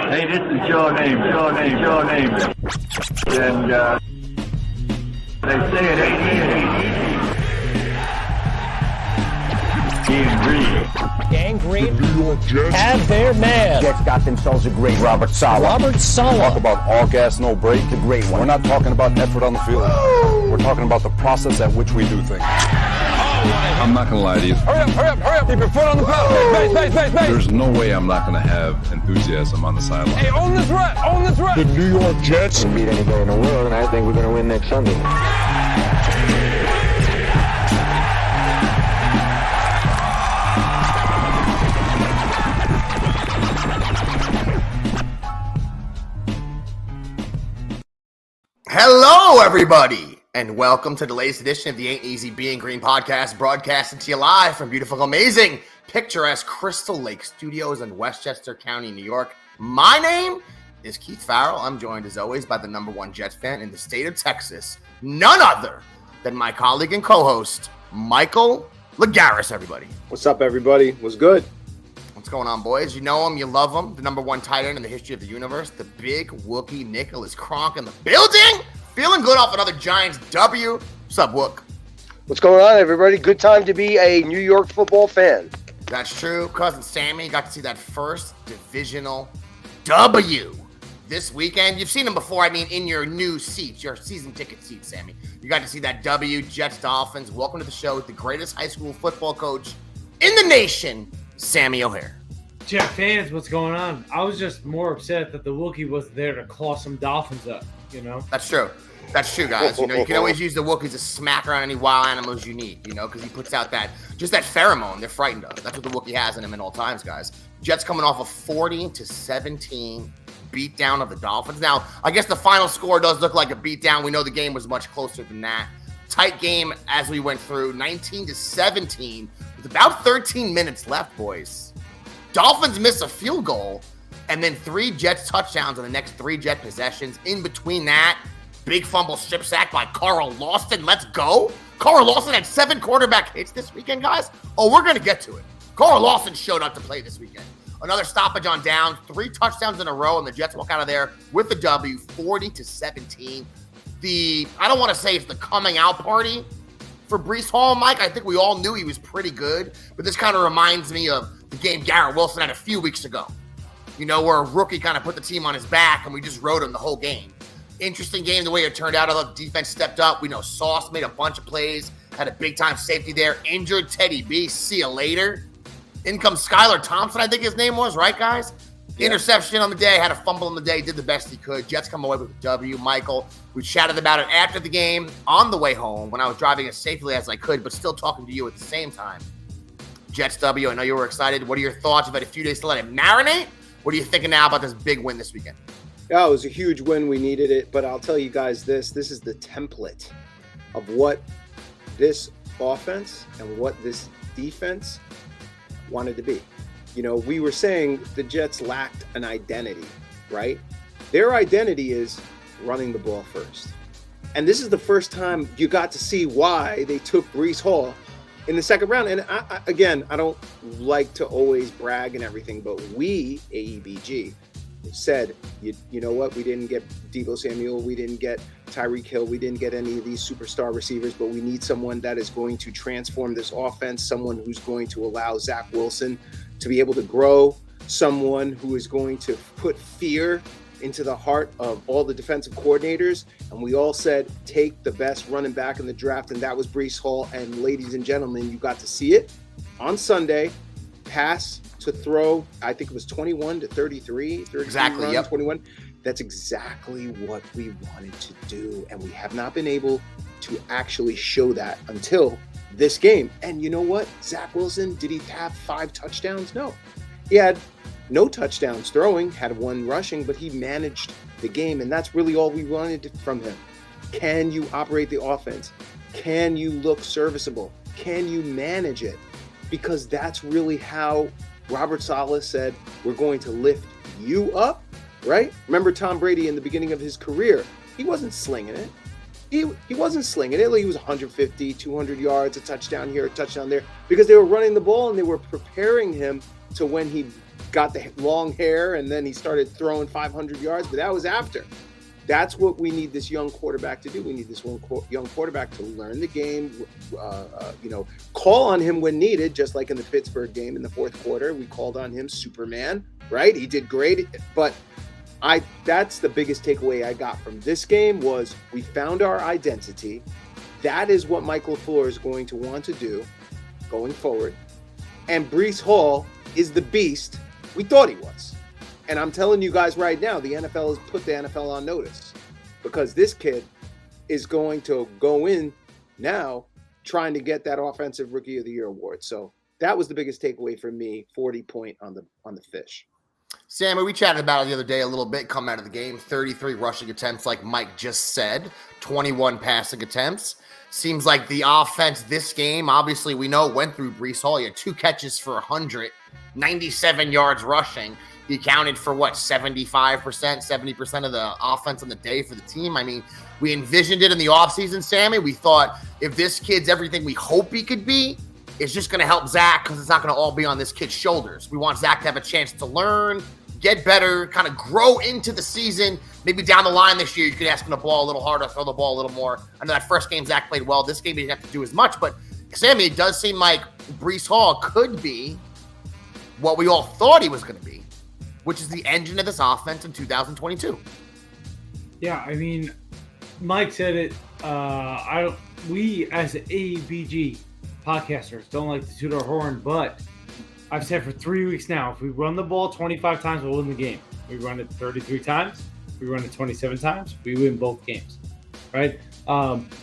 Hey, this is your name. And they say it ain't easy. Gang Green have their man. Jets got themselves a great Robert Saleh. Talk about all gas, no break. A great one. We're not talking about effort on the field. We're talking about the process at which we do things. I'm not going to lie to you. Hurry up. Keep your foot on the pedal. Base. There's no way I'm not going to have enthusiasm on the sideline. Hey, own this rep. The New York Jets can beat anybody in the world, and I think we're going to win next Sunday. Hello, everybody, and welcome to the latest edition of the A.E.B.G podcast, broadcasting to you live from beautiful, amazing, picturesque Crystal Lake Studios in Westchester County, New York. My name is Keith Farrell. I'm joined, as always, by the number one Jets fan in the state of Texas, none other than my colleague and co-host, Michael Lagaris, everybody. What's up, everybody? What's good? What's going on, boys? You know him, you love him. The number one tight end in the history of the universe, the big Wookie Nicholas Kronk in the building. Feeling good off another Giants W. What's up, Wook? What's going on, everybody? Good time to be a New York football fan. That's true. Cousin Sammy got to see that first divisional W this weekend. You've seen him before, in your new seats, your season ticket seats, Sammy. You got to see that W, Jets, Dolphins. Welcome to the show with the greatest high school football coach in the nation, Sammy O'Hare. Jet fans, what's going on? I was just more upset that the Wookiee was there to claw some Dolphins up, That's true. That's true, guys. You can always use the Wookiees to smack around any wild animals you need, because he puts out that pheromone they're frightened of. That's what the Wookiee has in him at all times, guys. Jets coming off a 40-17 beatdown of the Dolphins. Now, I guess the final score does look like a beatdown. We know the game was much closer than that. Tight game as we went through, 19-17 with about 13 minutes left, boys. Dolphins miss a field goal, and then 3 Jets touchdowns on the next 3 Jet possessions. In between that, big fumble strip sack by Carl Lawson. Let's go. Carl Lawson had 7 quarterback hits this weekend, guys. Oh, we're going to get to it. Carl Lawson showed up to play this weekend. Another stoppage on downs, 3 touchdowns in a row, and the Jets walk out of there with the W, 40-17. I don't want to say it's the coming out party for Breece Hall, Mike. I think we all knew he was pretty good, but this kind of reminds me of the game Garrett Wilson had a few weeks ago, where a rookie kind of put the team on his back and we just rode him the whole game. Interesting game the way it turned out. I thought the defense stepped up. We know Sauce made a bunch of plays, had a big-time safety there. Injured Teddy B. See you later. In comes Skylar Thompson, I think his name was, right, guys? Yeah. Interception on the day, had a fumble on the day, did the best he could. Jets come away with a W. Michael, we chatted about it after the game on the way home when I was driving as safely as I could, but still talking to you at the same time. Jets W, I know you were excited. What are your thoughts? You've had a few days to let it marinate. What are you thinking now about this big win this weekend? Yeah, it was a huge win. We needed it. But I'll tell you guys this is the template of what this offense and what this defense wanted to be. We were saying the Jets lacked an identity, right? Their identity is running the ball first. And this is the first time you got to see why they took Breece Hall in the second round. And I don't like to always brag and everything, but we, A.E.B.G, said, you know what? We didn't get Deebo Samuel. We didn't get Tyreek Hill. We didn't get any of these superstar receivers, but we need someone that is going to transform this offense, someone who's going to allow Zach Wilson to be able to grow, someone who is going to put fear into the heart of all the defensive coordinators. And we all said, take the best running back in the draft, and that was Breece Hall. And ladies and gentlemen, you got to see it on Sunday. Pass to throw, I think it was 21 to 33 exactly, runs, yep. 21. That's exactly what we wanted to do. And we have not been able to actually show that until this game. And you know what? Zach Wilson, did he have 5 touchdowns? No. He had no touchdowns throwing, had 1 rushing, but he managed the game. And that's really all we wanted from him. Can you operate the offense? Can you look serviceable? Can you manage it? Because that's really how Robert Saleh said, we're going to lift you up, right? Remember Tom Brady in the beginning of his career, he wasn't slinging it. He wasn't slinging it. He was 150, 200 yards, a touchdown here, a touchdown there, because they were running the ball and they were preparing him to when he got the long hair, and then he started throwing 500 yards, but that was after. That's what we need this young quarterback to do. We need this young quarterback to learn the game, call on him when needed, just like in the Pittsburgh game in the fourth quarter. We called on him, Superman, right? He did great. But that's the biggest takeaway I got from this game was we found our identity. That is what Mike LaFleur is going to want to do going forward. And Breece Hall is the beast we thought he was. And I'm telling you guys right now, the NFL has put the NFL on notice because this kid is going to go in now trying to get that Offensive Rookie of the Year award. So that was the biggest takeaway for me, 40 point on the fish. Sammy, we chatted about it the other day a little bit coming out of the game. 33 rushing attempts, like Mike just said, 21 passing attempts. Seems like the offense this game, obviously we know, went through Breece Hall. He had 2 catches for 197 yards rushing. He accounted for, 75%, 70% of the offense on the day for the team. I mean, we envisioned it in the offseason, Sammy. We thought if this kid's everything we hope he could be, it's just going to help Zach because it's not going to all be on this kid's shoulders. We want Zach to have a chance to learn, get better, kind of grow into the season. Maybe down the line this year, you could ask him to ball a little harder, throw the ball a little more. I know that first game Zach played well. This game he didn't have to do as much. But, Sammy, it does seem like Breece Hall could be what we all thought he was going to be, which is the engine of this offense in 2022. Yeah, I mean, Mike said it. We as A.E.B.G podcasters don't like to toot our horn, but I've said for 3 weeks now, if we run the ball 25 times, we'll win the game. We run it 33 times, we run it 27 times, we win both games, right?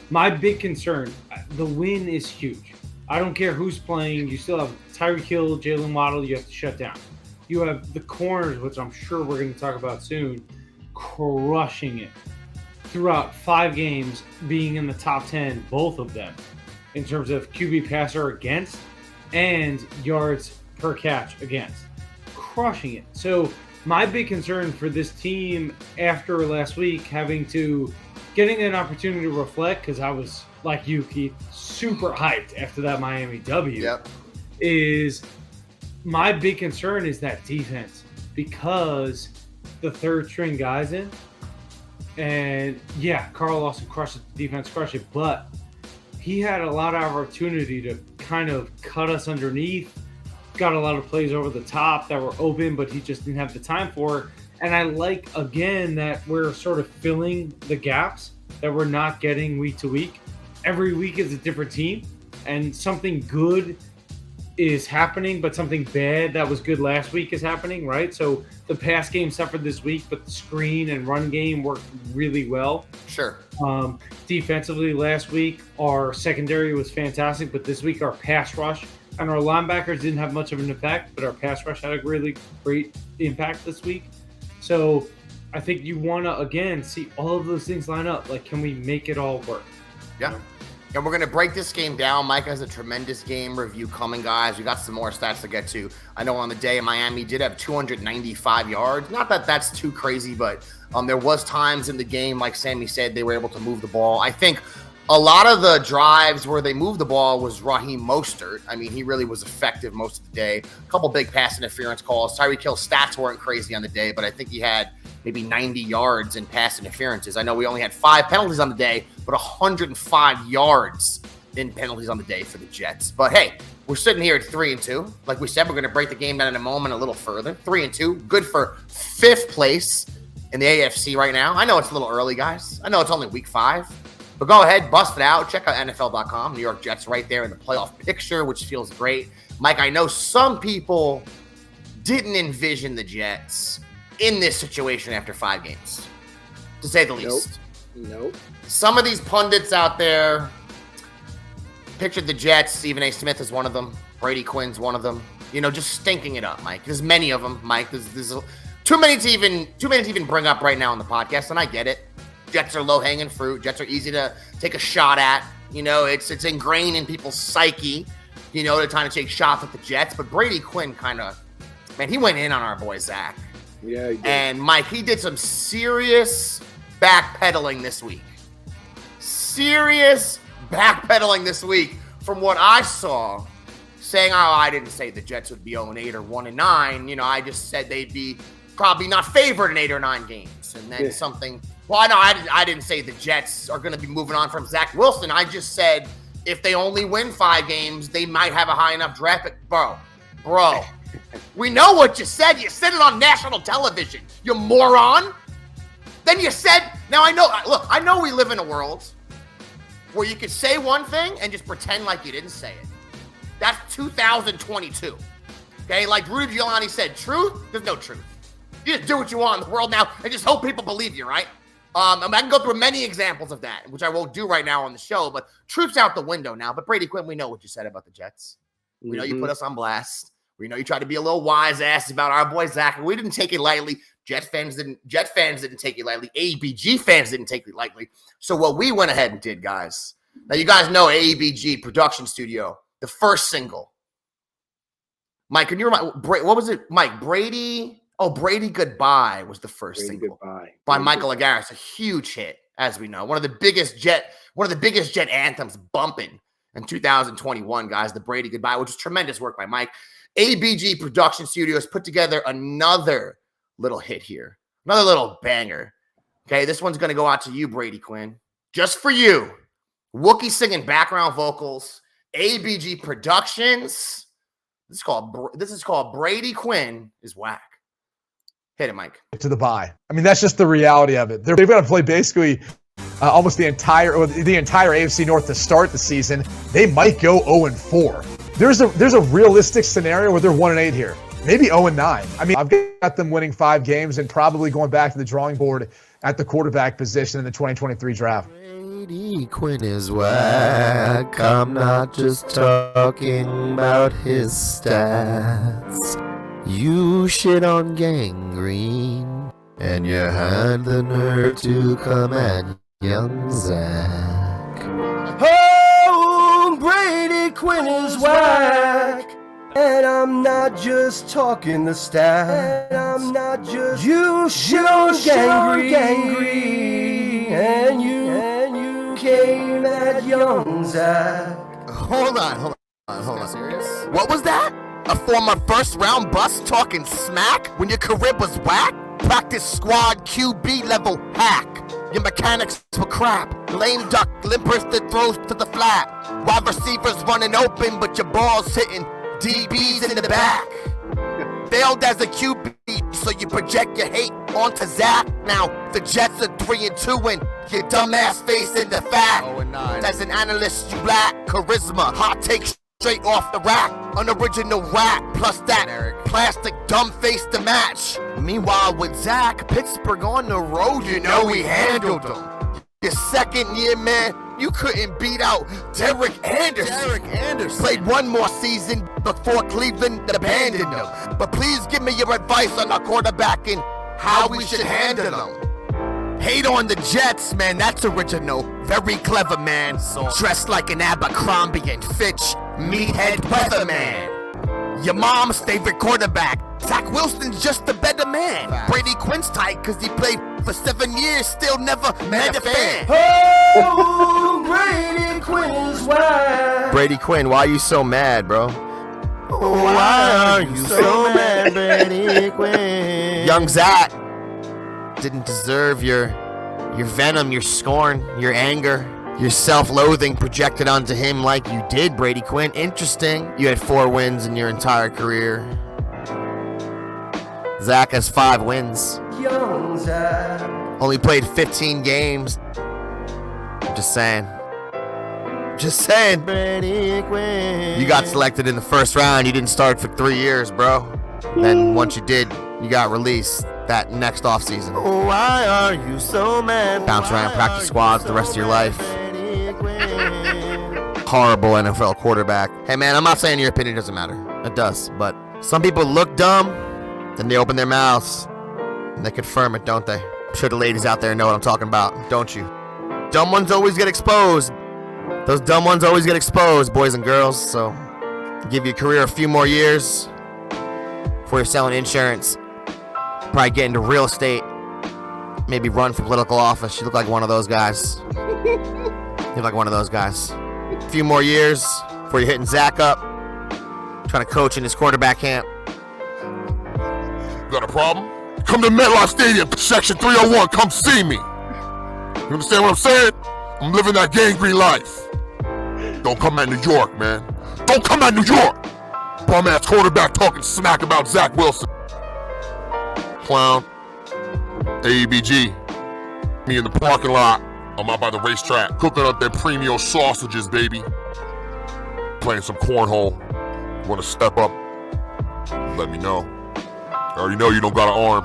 My big concern, the win is huge. I don't care who's playing. You still have Tyreek Hill, Jalen Waddle, you have to shut down. You have the corners, which I'm sure we're going to talk about soon, crushing it throughout 5 games, being in the top 10, both of them, in terms of QB passer against and yards per catch against. Crushing it. So my big concern for this team after last week getting an opportunity to reflect, because I was, like you, Keith, super hyped after that Miami W, is my big concern is that defense, because the third string guys in, and yeah, Carl Lawson crushed it, the defense crushed it, but he had a lot of opportunity to kind of cut us underneath, got a lot of plays over the top that were open, but he just didn't have the time for it. And I like, again, that we're sort of filling the gaps that we're not getting week to week. Every week is a different team, and something good is happening, but something bad that was good last week is happening, right? So the pass game suffered this week, but the screen and run game worked really well. Sure. Defensively last week, our secondary was fantastic, but this week our pass rush and our linebackers didn't have much of an effect, but our pass rush had a really great impact this week. So I think you want to, again, see all of those things line up. Like, can we make it all work? Yeah. And we're going to break this game down. Mike has a tremendous game review coming, guys. We got some more stats to get to. I know on the day Miami did have 295 yards. Not that that's too crazy, but there was times in the game, like Sammy said, they were able to move the ball. I think a lot of the drives where they moved the ball was Raheem Mostert. I mean, he really was effective most of the day. A couple big pass interference calls. Tyreek Hill's stats weren't crazy on the day, but I think he had maybe 90 yards in pass interferences. I know we only had 5 penalties on the day, but 105 yards in penalties on the day for the Jets. But hey, we're sitting here at 3-2. Like we said, we're going to break the game down in a moment a little further. 3-2, good for 5th place in the AFC right now. I know it's a little early, guys. I know it's only week 5. But go ahead, bust it out. Check out NFL.com. New York Jets right there in the playoff picture, which feels great. Mike, I know some people didn't envision the Jets in this situation after 5 games, to say the least. Nope. Some of these pundits out there pictured the Jets. Stephen A. Smith is one of them. Brady Quinn's one of them. You know, just stinking it up, Mike. There's many of them, Mike. There's too many to even bring up right now on the podcast, and I get it. Jets are low-hanging fruit. Jets are easy to take a shot at. You know, it's ingrained in people's psyche, you know, to kind of take shots at the Jets. But Brady Quinn he went in on our boy Zach. Yeah, he did. And Mike, he did some serious backpedaling this week. Serious backpedaling this week from what I saw. saying, oh, I didn't say the Jets would be 0-8 or 1-9. You know, I just said they'd be probably not favored in 8 or 9 games. And then something, well, no, I didn't say the Jets are going to be moving on from Zach Wilson. I just said if they only win 5 games, they might have a high enough draft pick. Bro, we know what you said. You said it on national television, you moron. Then you said, now I know we live in a world where you could say one thing and just pretend like you didn't say it. That's 2022. Okay, like Rudy Giuliani said, truth, there's no truth. You just do what you want in the world now and just hope people believe you, right? I can go through many examples of that, which I won't do right now on the show, but truth's out the window now. But Brady Quinn, we know what you said about the Jets. We know you put us on blast. We know you tried to be a little wise ass about our boy Zach. We didn't take it lightly. Jet fans didn't take it lightly. A.E.B.G fans didn't take it lightly. So what we went ahead and did, guys. Now you guys know A.E.B.G production studio, the first single. Mike, can you remind what was it? Mike, Brady. Oh, Brady Goodbye was the first single by Michael Agaris. A huge hit, as we know. One of the biggest Jet anthems bumping in 2021, guys. The Brady Goodbye, which was tremendous work by Mike. A.E.B.G production studios put together another little hit here. Another little banger. Okay, this one's going to go out to you, Brady Quinn. Just for you. Wookie singing background vocals. A.E.B.G Productions. This is called Brady Quinn is Whack. Hit it, Mike. To the bye. I mean, that's just the reality of it. They've got to play basically almost the entire AFC North to start the season. They might go 0-4. There's a realistic scenario where they're 1-8 here. Maybe 0-9. I mean, I've got them winning 5 games and probably going back to the drawing board at the quarterback position in the 2023 draft. Brady Quinn is whack. I'm not just talking about his stats. You shit on Gangrene, and you had the nerve to come at young Zach. Oh, Brady Quinn is whack. And I'm not just talking the stats. And I'm not just you shit on Gangrene, and you came at young Zach. Hold on. Serious? What was that? A former first-round bust talking smack when your career was whack? Practice squad QB level hack. Your mechanics were crap. Lame duck, limpers that throws to the flat. Wide receivers running open, but your ball's hitting DBs in the back. Failed as a QB, so you project your hate onto Zach. Now the Jets are 3-2 and your dumbass face in the fact. As an analyst, you lack charisma. Hot takes straight off the rack. Unoriginal rap, plus that plastic dumb face to match. Meanwhile with Zach, Pittsburgh on the road, you know we handled them. Your second year, man, you couldn't beat out Derek Anderson. Played one more season before Cleveland abandoned him. But please give me your advice on our quarterback and how we should handle him. Hate on the Jets, man, that's original. Very clever, man. Dressed like an Abercrombie and Fitch meathead weatherman. Your mom's favorite quarterback. Zach Wilson's just a better man. Brady Quinn's tight because he played for 7 years, still never met a fan. Oh, Brady Quinn is whack. Brady Quinn, why are you so mad, bro? Why are you so mad, Brady Quinn? Young Zach didn't deserve your venom, your scorn, your anger, your self-loathing projected onto him like you did, Brady Quinn. Interesting. You had 4 wins in your entire career. Zach has 5 wins. Young Zach. Only played 15 games. Just saying. Brady Quinn. You got selected in the first round. You didn't start for 3 years, bro. Then once you did, you got released that next offseason. Why are you so mad? Bounce around practice squads the rest of your life. Horrible NFL quarterback. Hey, man, I'm not saying your opinion doesn't matter. It does. But some people look dumb, then they open their mouths, and they confirm it, don't they? I'm sure the ladies out there know what I'm talking about, don't you? Dumb ones always get exposed. Those dumb ones always get exposed, boys and girls. So give your career a few more years before you're selling insurance. Probably get into real estate. Maybe run for political office. You look like one of those guys. A few more years before you're hitting Zach up. trying to coach in his quarterback camp. Got a problem? Come to MetLife Stadium, Section 301. Come see me. You understand what I'm saying? I'm living that gangrene life. Don't come at New York, man. Don't come at New York. Bum-ass quarterback talking smack about Zach Wilson. Clown. A.E.B.G. Me in the parking lot. I'm out by the racetrack. Cooking up them premium sausages, baby. Playing some cornhole. Want to step up? Let me know. I already know you don't got an arm.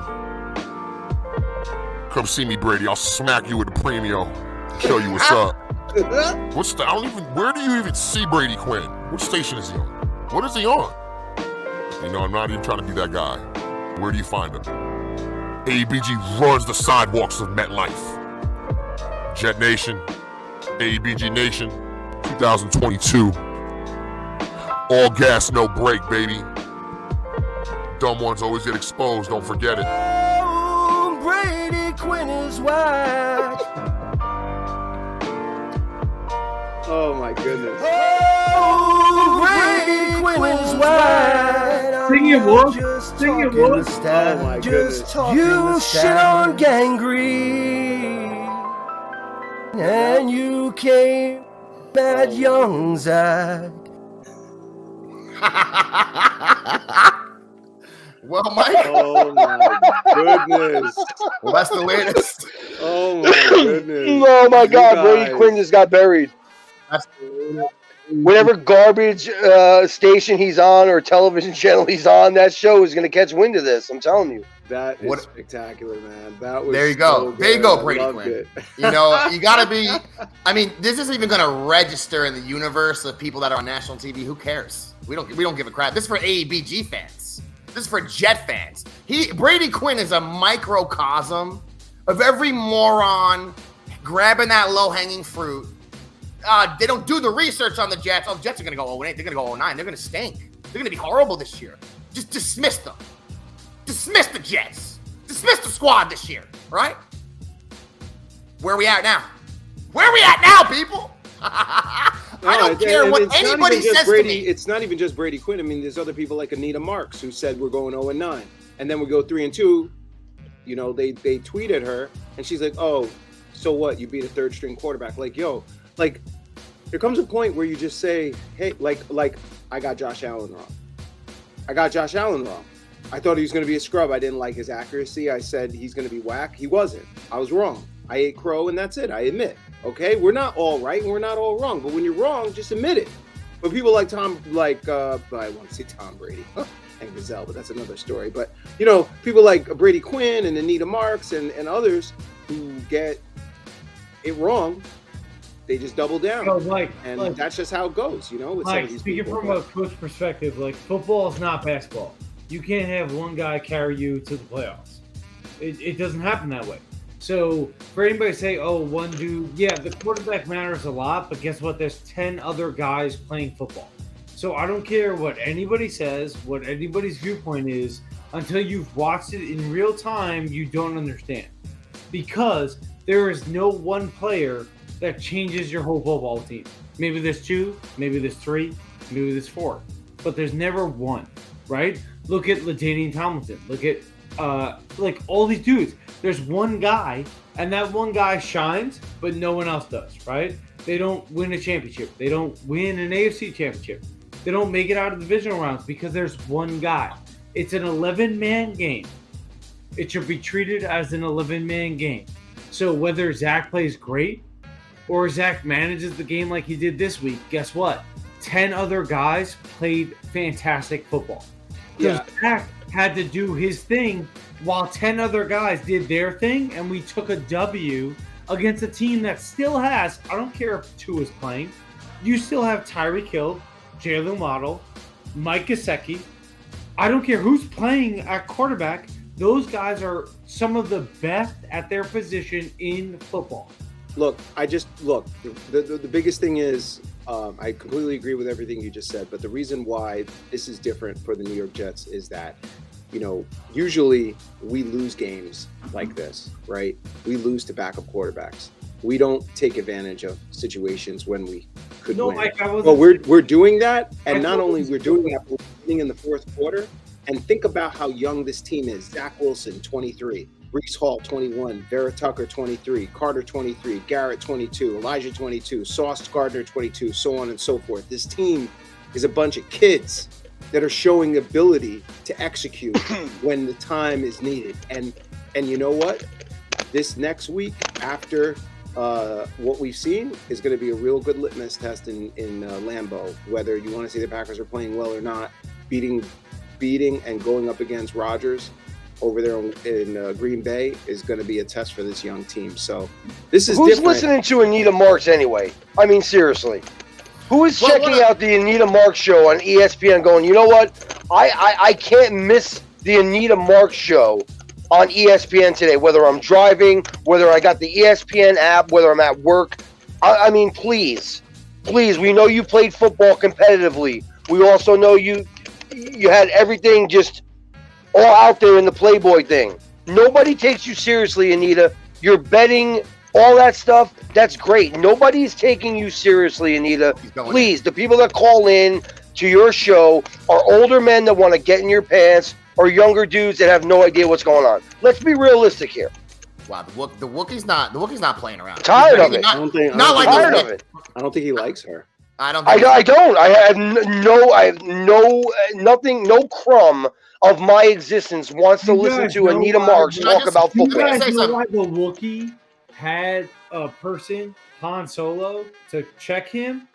Come see me, Brady. I'll smack you with the premium. Show you what's up. Where do you even see Brady Quinn? Which station is he on? What is he on? You know, I'm not even trying to be that guy. Where do you find him? A.E.B.G. runs the sidewalks of MetLife. Jet Nation, A.E.B.G. Nation, 2022. All gas, no brake, baby. Dumb ones always get exposed, don't forget it. Oh, Brady Quinn is whack. Oh my goodness. Oh, Brady Quinn is whack. Sing it, Wolf. Sing it, Wolf. Oh my goodness. You shit on gangrene, and you came at young Zach. Well, Mike. Oh my goodness. Well, that's the latest. Oh my goodness. Oh my God, You Brady guys. Quinn just got buried. That's the latest. Whatever garbage station he's on or television channel he's on, that show is going to catch wind of this. I'm telling you. That is What- spectacular, man. That was There you so go. There you good. go, I Brady loved Quinn. it. You know, you gotta be. I mean, this isn't even gonna register in the universe of people that are on national TV. Who cares? We don't give a crap. This is for A.E.B.G. fans. This is for Jet fans. Brady Quinn is a microcosm of every moron grabbing that low-hanging fruit. They don't do the research on the Jets. Oh, the Jets are gonna go 0-8. They're gonna go 0-9. They're gonna stink. They're gonna be horrible this year. Just dismiss them. Dismiss the Jets. Dismiss the squad this year, right? Where are we at now? Where are we at now, people? I don't care and what it's not anybody even just says Brady, to me. It's not even just Brady Quinn. I mean, there's other people like Anita Marks who said we're going 0-9, and then we go 3-2. You know, they tweeted her, and she's like, "Oh, so what? You beat a third-string quarterback." Like, yo, like there comes a point where you just say, "Hey, like I got Josh Allen wrong. I got Josh Allen wrong. I thought he was going to be a scrub. I didn't like his accuracy. I said he's going to be whack. He wasn't. I was wrong. I ate crow, and that's it. I admit. Okay, we're not all right, and we're not all wrong. But when you're wrong, just admit it. But people like I want to say Tom Brady and Gazelle, but that's another story. But you know, people like Brady Quinn and Anita Marks and others who get it wrong, they just double down. So, and that's just how it goes, you know. With some of these speaking people. from a coach perspective, like football is not basketball. You can't have one guy carry you to the playoffs. It doesn't happen that way. So for anybody to say, oh, one dude, yeah, the quarterback matters a lot, but guess what? There's 10 other guys playing football. So I don't care what anybody says, what anybody's viewpoint is, until you've watched it in real time, you don't understand. Because there is no one player that changes your whole football team. Maybe there's 2, maybe there's 3, maybe there's 4, but there's never one, right? Look at LaDainian Tomlinson. Look at like all these dudes. There's one guy, and that one guy shines, but no one else does, right? They don't win a championship. They don't win an AFC championship. They don't make it out of the divisional rounds because there's one guy. It's an 11-man game. It should be treated as an 11-man game. So whether Zach plays great or Zach manages the game like he did this week, guess what? 10 other guys played fantastic football. Because Zach had to do his thing while 10 other guys did their thing, and we took a W against a team that still has, I don't care if 2 is playing, you still have Tyreek Hill, Jalen Waddle, Mike Gesicki. I don't care who's playing at quarterback. Those guys are some of the best at their position in football. Look, the biggest thing is, I completely agree with everything you just said, but the reason why this is different for the New York Jets is that, you know, usually we lose games like this, right? We lose to backup quarterbacks. We don't take advantage of situations when we could No, win. Mike, I wasn't. But we're doing that, and I not only wasn't- we're doing that, we're winning in the fourth quarter. And think about how young this team is. Zach Wilson, 23. Breece Hall, 21. Vera Tucker, 23. Carter, 23. Garrett, 22. Elijah, 22. Sauce Gardner, 22. So on and so forth. This team is a bunch of kids that are showing ability to execute when the time is needed. And you know what? This next week, after what we've seen, is going to be a real good litmus test in Lambeau. Whether you want to say the Packers are playing well or not, beating and going up against Rodgers over there in Green Bay is going to be a test for this young team. So this is Who's different. listening to Anita Marks anyway? I mean, seriously. Who is checking out the Anita Marks show on ESPN going, you know what? I can't miss the Anita Marks show on ESPN today, whether I'm driving, whether I got the ESPN app, whether I'm at work. I mean, please, we know you played football competitively. We also know you had everything just all out there in the Playboy thing. Nobody takes you seriously, Anita. You're betting, all that stuff. That's great. Nobody's taking you seriously, Anita. Please, the people that call in to your show are older men that want to get in your pants or younger dudes that have no idea what's going on. Let's be realistic here. Wow, the Wookie's not playing around. Tired of it. I don't think he likes her. I don't. I don't. I have no crumb of my existence wants to listen to Anita Marks talk about You football. guys know why the Wookiee had a person, Han Solo, to check him?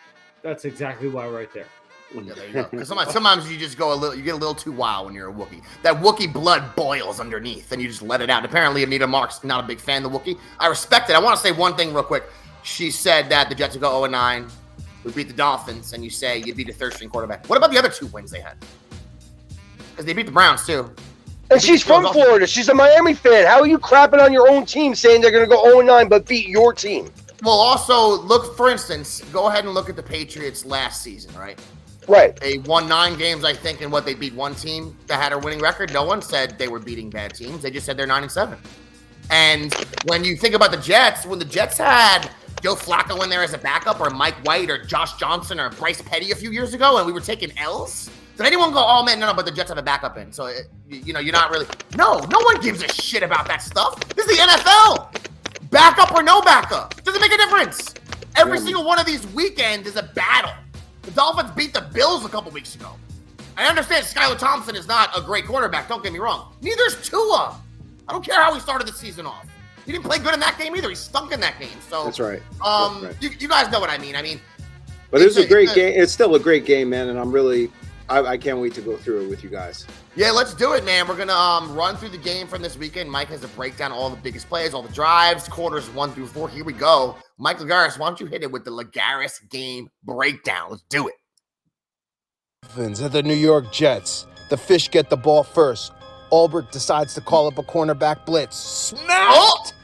That's exactly why right there. Yeah, there you go. Because sometimes you just you get a little too wild when you're a Wookiee. That Wookiee blood boils underneath, and you just let it out. Apparently, Anita Marks not a big fan of the Wookiee. I respect it. I want to say one thing real quick. She said that the Jets would go 0-9. We beat the Dolphins, and you say you beat a third-string quarterback. What about the other 2 wins they had? Because they beat the Browns, too. And she's from Florida. She's a Miami fan. How are you crapping on your own team saying they're going to go 0-9 but beat your team? Well, also, look, for instance, go ahead and look at the Patriots last season, right? Right. They won 9 games, I think, and they beat one team that had a winning record. No one said they were beating bad teams. They just said they're 9-7. And when you think about the Jets, when the Jets had Joe Flacco in there as a backup, or Mike White, or Josh Johnson, or Bryce Petty a few years ago, and we were taking L's, did anyone go, oh man, no, but the Jets have a backup in, so you're not really. No one gives a shit about that stuff. This is the NFL. Backup or no backup, doesn't make a difference. Every single one of these weekends is a battle. The Dolphins beat the Bills a couple weeks ago. I understand Skylar Thompson is not a great quarterback. Don't get me wrong. Neither's Tua. I don't care how he started the season off. He didn't play good in that game either. He stunk in that game. So that's right. You guys know what I mean. But it's a great game. It's still a great game, man. And I can't wait to go through it with you guys. Yeah, let's do it, man. We're gonna run through the game from this weekend. Mike has a breakdown of all the biggest plays, all the drives, quarters 1 through 4. Here we go. Mike Lagares, why don't you hit it with the Lagares game breakdown? Let's do it. Dolphins at the New York Jets. The Fish get the ball first. Ulbrich decides to call up a cornerback blitz. Snapped!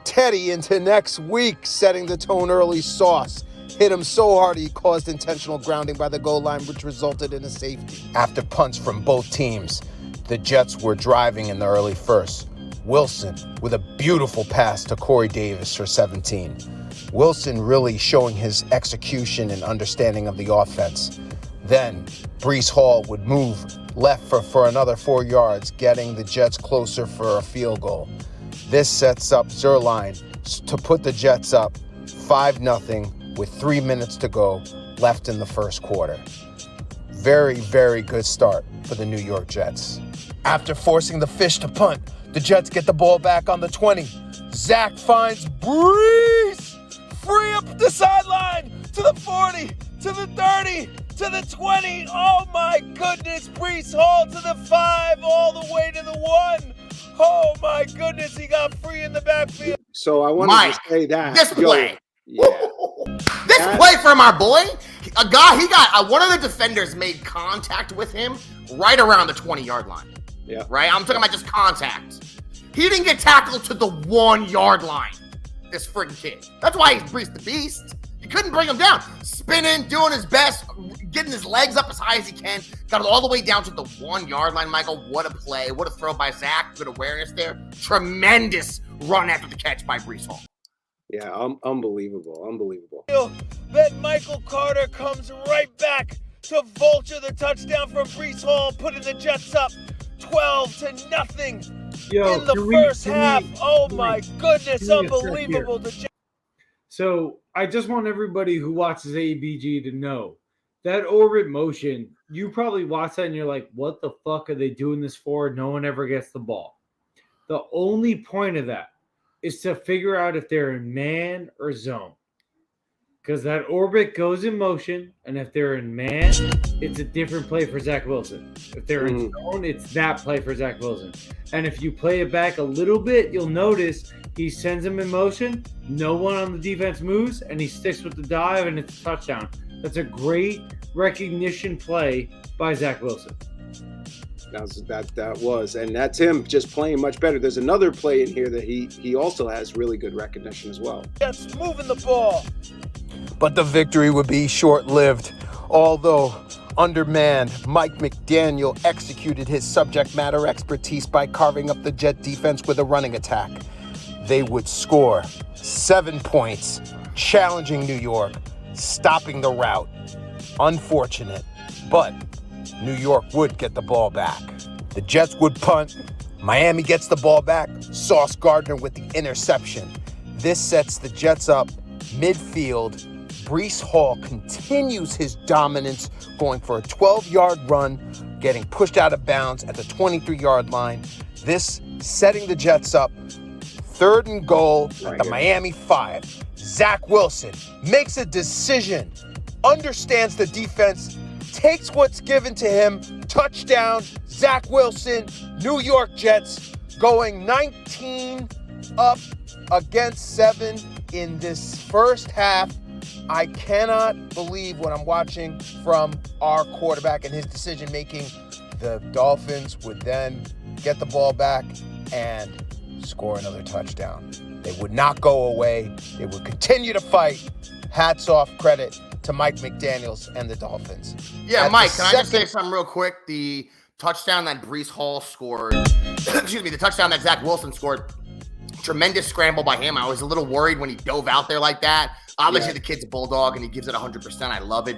Teddy into next week, setting the tone early. Sauce hit him so hard he caused intentional grounding by the goal line, which resulted in a safety. After punts from both teams, the Jets were driving in the early first. Wilson with a beautiful pass to Corey Davis for 17. Wilson really showing his execution and understanding of the offense. Then Breece Hall would move left for another 4 yards, getting the Jets closer for a field goal. This sets up Zerline to put the Jets up 5-0 with 3 minutes to go left in the first quarter. Very, very good start for the New York Jets. After forcing the Fish to punt, the Jets get the ball back on the 20. Zach finds Breece free up the sideline to the 40, to the 30, to the 20. Oh my goodness, Breece Hall to the 5, all the way to the 1. Oh my goodness, he got free in the backfield. So I wanted to say that. This play. This play from our boy, a guy, he got one of the defenders made contact with him right around the 20-yard line. Yeah. Right? I'm talking about just contact. He didn't get tackled to the 1-yard line. This freaking kid. That's why he's Breece the Beast. He couldn't bring him down. Spinning, doing his best, getting his legs up as high as he can. Got it all the way down to the 1-yard line, Michael. What a play. What a throw by Zach. Good awareness there. Tremendous run after the catch by Breece Hall. Yeah, unbelievable. Then Michael Carter comes right back to vulture the touchdown from Breece Hall, putting the Jets up 12-0 Yo, in the first half. Oh my goodness, unbelievable. So I just want everybody who watches AEBG to know that orbit motion, you probably watch that and you're like, what the fuck are they doing this for? No one ever gets the ball. The only point of that is to figure out if they're in man or zone. Because that orbit goes in motion, and if they're in man, it's a different play for Zach Wilson. If they're in zone, it's that play for Zach Wilson. And if you play it back a little bit, you'll notice he sends him in motion, no one on the defense moves, and he sticks with the dive, and it's a touchdown. That's a great recognition play by Zach Wilson. That was, and that's him just playing much better. There's another play in here that he also has really good recognition as well. Jets moving the ball. But the victory would be short-lived. Although undermanned, Mike McDaniel executed his subject matter expertise by carving up the Jet defense with a running attack. They would score 7 points, challenging New York, stopping the route. Unfortunate, but New York would get the ball back. The Jets would punt. Miami gets the ball back. Sauce Gardner with the interception. This sets the Jets up midfield. Breece Hall continues his dominance, going for a 12-yard run, getting pushed out of bounds at the 23-yard line. This setting the Jets up. 3rd and goal at the Miami 5. Zach Wilson makes a decision, understands the defense, takes what's given to him. Touchdown, Zach Wilson, New York Jets going 19 up against 7 in this first half. I cannot believe what I'm watching from our quarterback and his decision-making. The Dolphins would then get the ball back and score another touchdown. They would not go away. They would continue to fight. Hats off, credit to Mike McDaniels and the Dolphins. Yeah, Mike, can I just say something real quick? The touchdown that Breece Hall scored, excuse me, the touchdown that Zach Wilson scored, tremendous scramble by him. I was a little worried when he dove out there like that. Obviously, the kid's a bulldog, and he gives it 100%. I love it,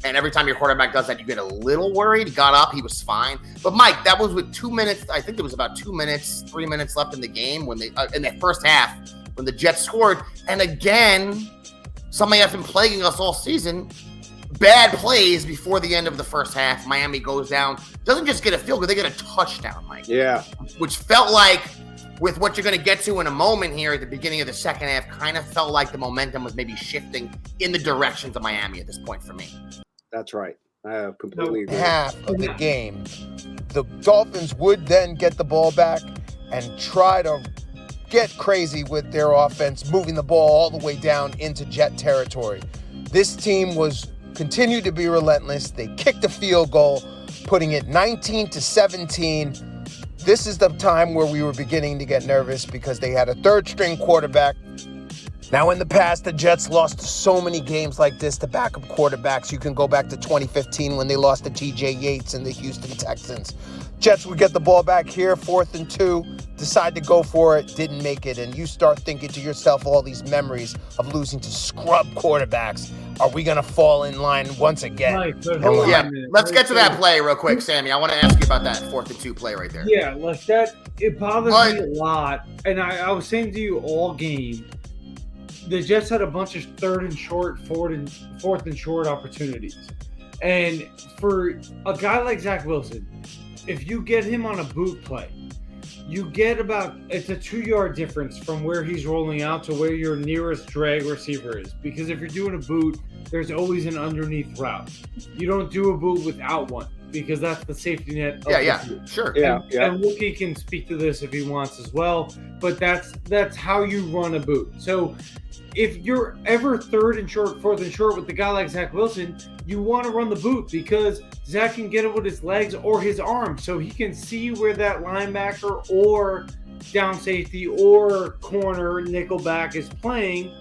and every time your quarterback does that, you get a little worried. He got up. He was fine. But, Mike, that was with 2 minutes. I think there was about 2 minutes, 3 minutes left in the game when they in that first half when the Jets scored. And, again, something that's been plaguing us all season, bad plays before the end of the first half. Miami goes down. Doesn't just get a field goal. They get a touchdown, Mike. Yeah. Which felt like, with what you're going to get to in a moment here at the beginning of the second half, kind of felt like the momentum was maybe shifting in the direction to Miami at this point for me. That's right. I completely agree. Half of the game, the Dolphins would then get the ball back and try to get crazy with their offense, moving the ball all the way down into Jet territory. This team continued to be relentless. They kicked a field goal, putting it 19-17. This is the time where we were beginning to get nervous because they had a 3rd-string quarterback. Now, in the past, the Jets lost so many games like this to backup quarterbacks. You can go back to 2015 when they lost to T.J. Yates and the Houston Texans. Jets would get the ball back here, 4th and 2, decide to go for it, didn't make it. And you start thinking to yourself all these memories of losing to scrub quarterbacks. Are we going to fall in line once again? Let's get to that play real quick, Sammy. I want to ask you about that 4th and 2 play right there. Yeah, like that, it bothers me a lot. And I was saying to you all game, the Jets had a bunch of 3rd and short, 4th and short opportunities. And for a guy like Zach Wilson, if you get him on a boot play, you get it's a 2-yard difference from where he's rolling out to where your nearest drag receiver is. Because if you're doing a boot, there's always an underneath route. You don't do a boot without one because that's the safety net. Sure. And Wookie can speak to this if he wants as well. But that's how you run a boot. So if you're ever 3rd and short, 4th and short with the guy like Zach Wilson, you want to run the boot because Zach can get it with his legs or his arms, so he can see where that linebacker or down safety or corner nickelback is playing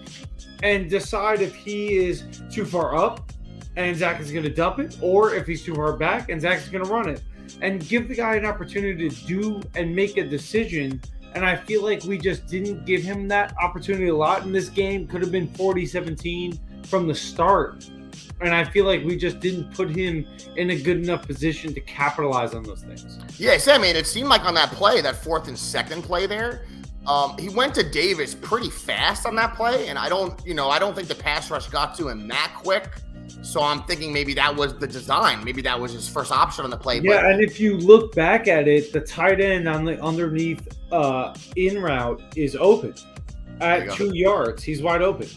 and decide if he is too far up and Zach is going to dump it, or if he's too far back and Zach is going to run it. And give the guy an opportunity to do and make a decision And I feel like we just didn't give him that opportunity a lot in this game. Could have been 40-17 from the start. And I feel like we just didn't put him in a good enough position to capitalize on those things. Yeah, so, I mean, it seemed like on that play, that 4th and 2nd play there, he went to Davis pretty fast on that play. And I don't think the pass rush got to him that quick. So I'm thinking maybe that was the design. Maybe that was his first option on the play. Yeah, and if you look back at it, the tight end on the underneath in route is open at 2 yards. He's wide open.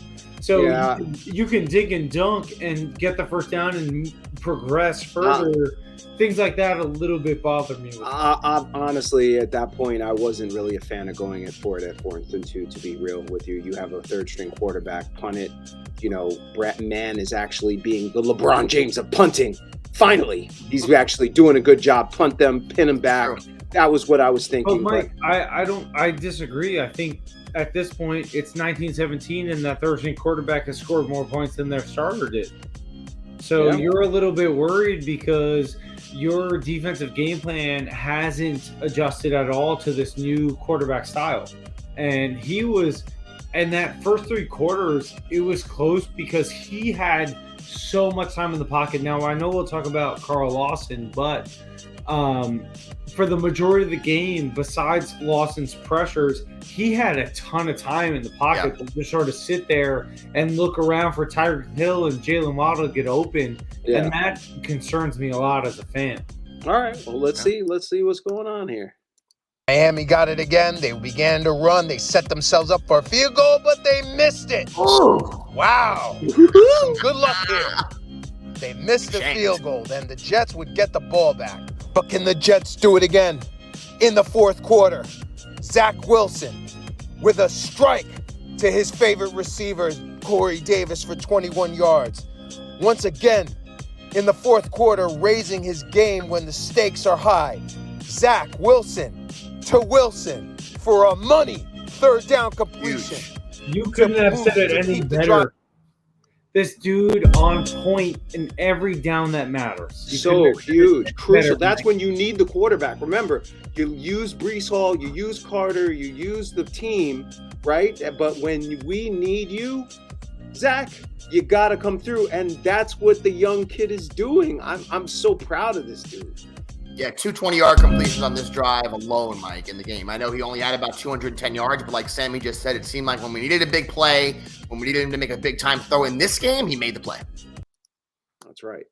So you can dig and dunk and get the first down and progress further. Things like that a little bit bother me. Honestly, at that point, I wasn't really a fan of going for it at 4th and 2, to be real with you. You have a 3rd-string quarterback, punt it. Brett Mann is actually being the LeBron James of punting. Finally, he's actually doing a good job. Punt them, pin them back. That was what I was thinking. But Mike, I disagree. I think at this point, it's 19-17, and that 3rd-string quarterback has scored more points than their starter did. So you're a little bit worried because your defensive game plan hasn't adjusted at all to this new quarterback style. And in that first 3 quarters, it was close because he had so much time in the pocket. Now, I know we'll talk about Carl Lawson, but for the majority of the game, besides Lawson's pressures, he had a ton of time in the pocket to just sort of sit there and look around for Tyreek Hill and Jalen Waddle to get open. And that concerns me a lot as a fan. All right, well, let's see what's going on here. Miami got it again. They began to run. They set themselves up for a field goal, but they missed it. Oh, wow. Some good luck here. They missed the field goal. Then the Jets would get the ball back. But can the Jets do it again? In the 4th quarter, Zach Wilson with a strike to his favorite receiver, Corey Davis, for 21 yards. Once again, in the 4th quarter, raising his game when the stakes are high. Zach Wilson to Wilson for a money 3rd down completion. You couldn't have said it any better. This dude on point in every down that matters. So huge, crucial. That's when you need the quarterback. Remember, you use Breece Hall, you use Carter, you use the team, right? But when we need you, Zach, you got to come through. And that's what the young kid is doing. I'm so proud of this dude. Yeah, 2 20-yard completions on this drive alone, Mike, in the game. I know he only had about 210 yards, but like Sammy just said, it seemed like when we needed a big play, when we needed him to make a big-time throw in this game, he made the play. That's right.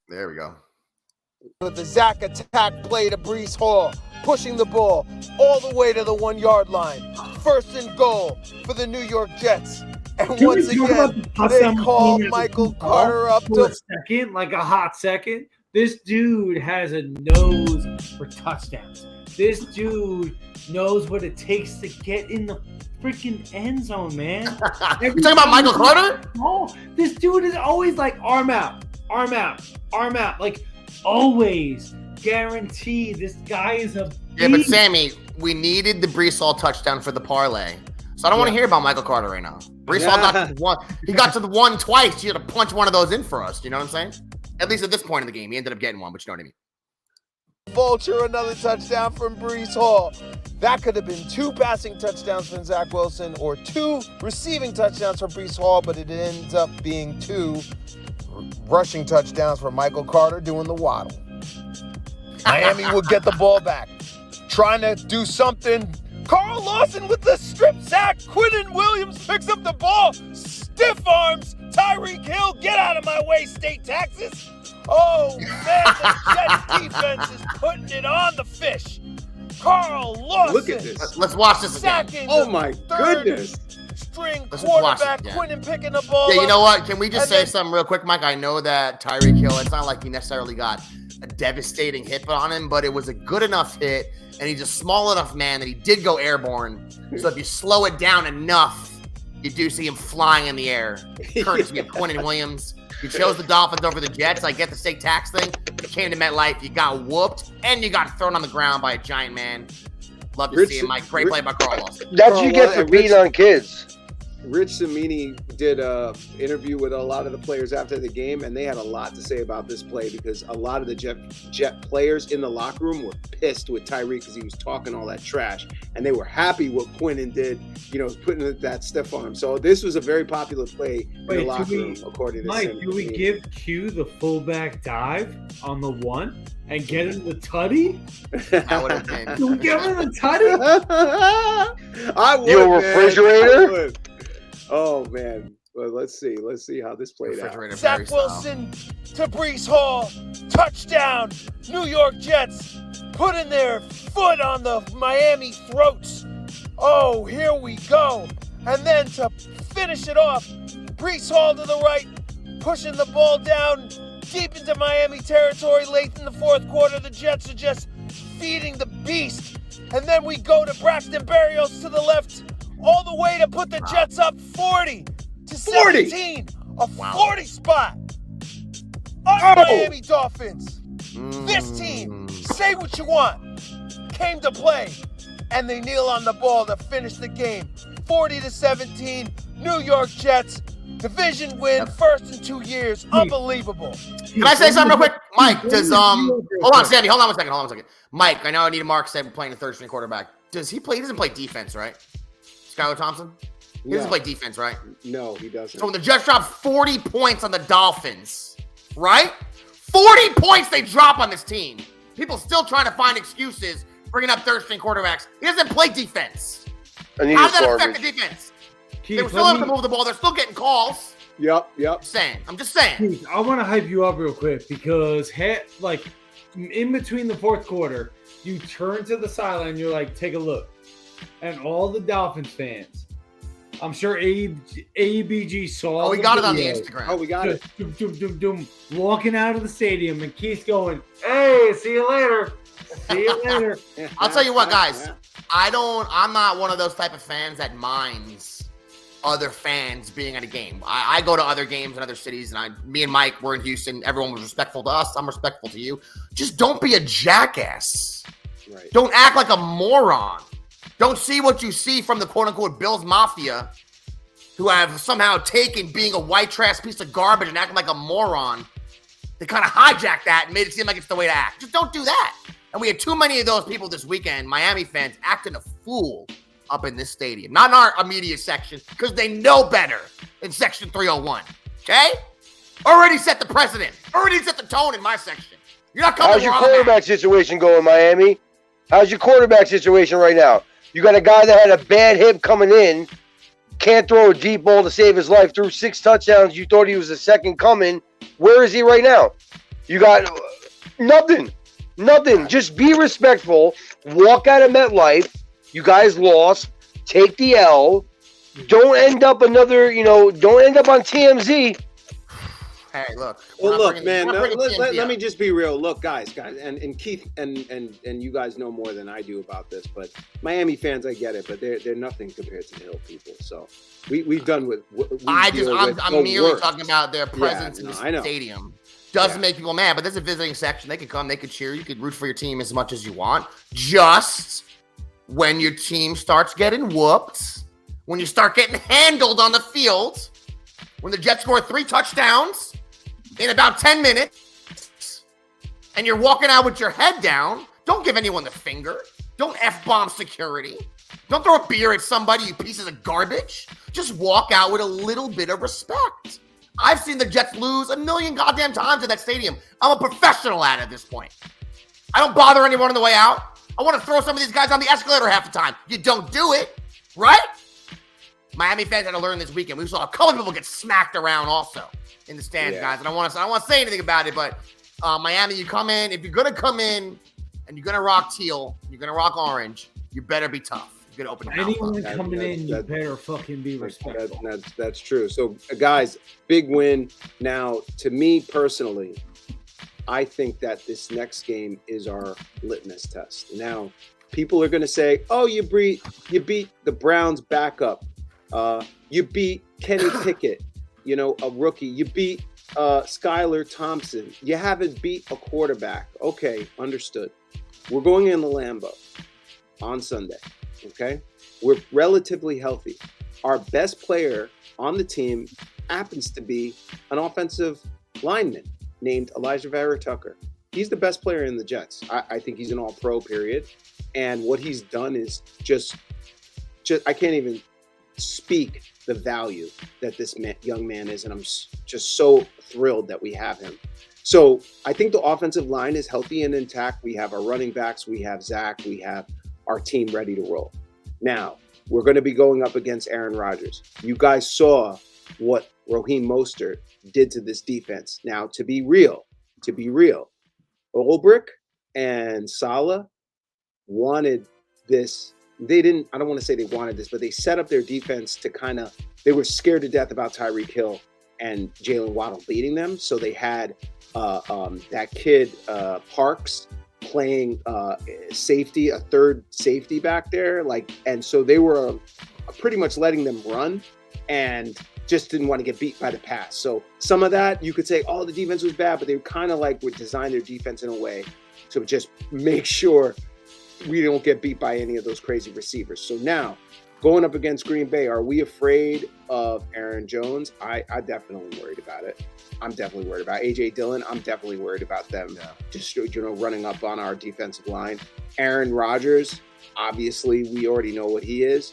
There we go. With the Zach attack play to Breece Hall, pushing the ball all the way to the 1-yard line. 1st and goal for the New York Jets. And once again, they call Michael Carter up for a second, like a hot second. This dude has a nose for touchdowns. This dude knows what it takes to get in the freaking end zone, man. You talking about Michael Carter? No, this dude is always like arm out, arm out, arm out. Like always, guaranteed. This guy is a beast. Yeah, but Sammy, we needed the Breece Hall touchdown for the parlay. So I don't want to hear about Michael Carter right now. Breece Hall got to the 1. He got to the 1 twice. You had to punch one of those in for us. You know what I'm saying? At least at this point in the game, he ended up getting one, but you know what I mean. Vulture, another touchdown from Breece Hall. That could have been 2 passing touchdowns from Zach Wilson or 2 receiving touchdowns from Breece Hall, but it ends up being 2 rushing touchdowns for Michael Carter doing the waddle. Miami will get the ball back. Trying to do something. Carl Lawson with the strip sack. Quinnen Williams picks up the ball. Stiff arms. Tyreek Hill, get out of my way, state taxes. Oh, man, the Jets defense is putting it on the fish. Carl Lawson. Look at this. Let's watch this again. Oh, my goodness. String quarterback Quinnen picking the ball. Yeah, you know what? Can we just say something real quick, Mike? I know that Tyreek Hill, it's not like he necessarily got a devastating hit on him, but it was a good enough hit, and he's a small enough man that he did go airborne. So if you slow it down enough, you do see him flying in the air. Courtesy of Quinnen Williams. You chose the Dolphins over the Jets. I get the state tax thing. You came to MetLife. You got whooped, and you got thrown on the ground by a giant man. Love to see him, Mike. Great play by Carl Lawson. That's what you get for beating on kids. Rich Cimini did a interview with a lot of the players after the game, and they had a lot to say about this play because a lot of the Jet players in the locker room were pissed with Tyreek because he was talking all that trash, and they were happy what Quinnen did, putting that stuff on him. So this was a very popular play in the locker room, according to Mike, Cimini. do we give Q the fullback dive on the one and get him the tutty? I would have been. Do we give him the tutty? I would. You a refrigerator? I would. Oh man. Well, let's see how this played out. Zach Wilson to Breece Hall. Touchdown. New York Jets putting their foot on the Miami throats. Oh, here we go. And then to finish it off, Breece Hall to the right, pushing the ball down deep into Miami territory late in the fourth quarter. The Jets are just feeding the beast. And then we go to Braxton Berrios to the left, all the way to put the Jets up 40-17. A 40 spot on the Miami Dolphins. This team, say what you want, came to play, and they kneel on the ball to finish the game. 40-17, New York Jets, division win, first in 2 years. Unbelievable. Can I say something real quick? Mike, hold on, Sandy, hold on one second. Mike, I know Anita Mark said we're playing a third-string quarterback. Does he play? He doesn't play defense, right? Skylar Thompson? He doesn't play defense, right? No, he doesn't. So when the Jets drop 40 points on the Dolphins, right? 40 points they drop on this team. People still trying to find excuses bringing up third-string quarterbacks. He doesn't play defense. How does that affect the defense? They were still able to move the ball. They're still getting calls. Yep. I'm just saying. Keith, I want to hype you up real quick because, in between the fourth quarter, you turn to the sideline and you're like, take a look. And all the Dolphins fans, I'm sure A.E.B.G saw. Oh, we got it on the Instagram. Oh, we got it. Walking out of the stadium, and Keith's going, "Hey, see you later. See you later." I'll tell you what, guys. I'm not one of those type of fans that minds other fans being at a game. I go to other games in other cities, and me and Mike, we're in Houston. Everyone was respectful to us. I'm respectful to you. Just don't be a jackass. Right. Don't act like a moron. Don't see what you see from the quote-unquote Bills Mafia, who have somehow taken being a white trash piece of garbage and acting like a moron. They kind of hijacked that and made it seem like it's the way to act. Just don't do that. And we had too many of those people this weekend, Miami fans, acting a fool up in this stadium. Not in our immediate section, because they know better in Section 301. Okay? Already set the precedent. Already set the tone in my section. You're not coming. How's your quarterback situation going, Miami? How's your quarterback situation right now? You got a guy that had a bad hip coming in, can't throw a deep ball to save his life, threw 6 touchdowns. You thought he was the second coming. Where is he right now? You got nothing. Just be respectful. Walk out of MetLife. You guys lost. Take the L. Don't end up don't end up on TMZ. Hey, look. Well, look, man. Let me just be real. Look, guys, and Keith and you guys know more than I do about this. But Miami fans, I get it, but they're nothing compared to the Hill people. So we've done with. I'm merely talking about their presence in the stadium. Doesn't make people mad, but there's a visiting section. They could come, they could cheer, you could root for your team as much as you want. Just when your team starts getting whooped, when you start getting handled on the field, when the Jets score 3 touchdowns in about 10 minutes, and you're walking out with your head down, don't give anyone the finger. Don't F-bomb security. Don't throw a beer at somebody, you pieces of garbage. Just walk out with a little bit of respect. I've seen the Jets lose 1 million goddamn times in that stadium. I'm a professional at it at this point. I don't bother anyone on the way out. I want to throw some of these guys on the escalator half the time. You don't do it, right? Miami fans had to learn this weekend. We saw a couple of people get smacked around also in the stands, guys. And I don't want to say anything about it, but Miami, you come in. If you're going to come in and you're going to rock teal, you're going to rock orange, you better be tough. You're going to open your mouth. Anyone coming in, you better fucking be respectful. That's true. So, guys, big win. Now, to me personally, I think that this next game is our litmus test. Now, people are going to say, oh, you beat the Browns backup. You beat Kenny Pickett, a rookie. You beat Skylar Thompson. You haven't beat a quarterback. Okay, understood. We're going in the Lambeau on Sunday, okay? We're relatively healthy. our best player on the team happens to be an offensive lineman named Elijah Vera Tucker. He's the best player in the Jets. I think he's an all-pro, period. And what he's done is just I can't even speak the value that this young man is, and I'm just so thrilled that we have him. So I think the offensive line is healthy and intact. We have our running backs, we have Zach, we have our team ready to roll. Now, we're going to be going up against Aaron Rodgers. You guys saw what Raheem Mostert did to this defense. Now, to be real, Ulbrich and Saleh wanted this. They didn't, I don't want to say they wanted this, but they set up their defense to they were scared to death about Tyreek Hill and Jalen Waddle beating them. So they had that kid Parks playing safety, a third safety back there. And so they were pretty much letting them run and just didn't want to get beat by the pass. So some of that you could say, oh, the defense was bad, but they kind of would design their defense in a way to just make sure we don't get beat by any of those crazy receivers. So now, going up against Green Bay, are we afraid of Aaron Jones? I definitely worried about it. I'm definitely worried about A.J. Dillon. I'm definitely worried about them just running up on our defensive line. Aaron Rodgers, obviously, we already know what he is.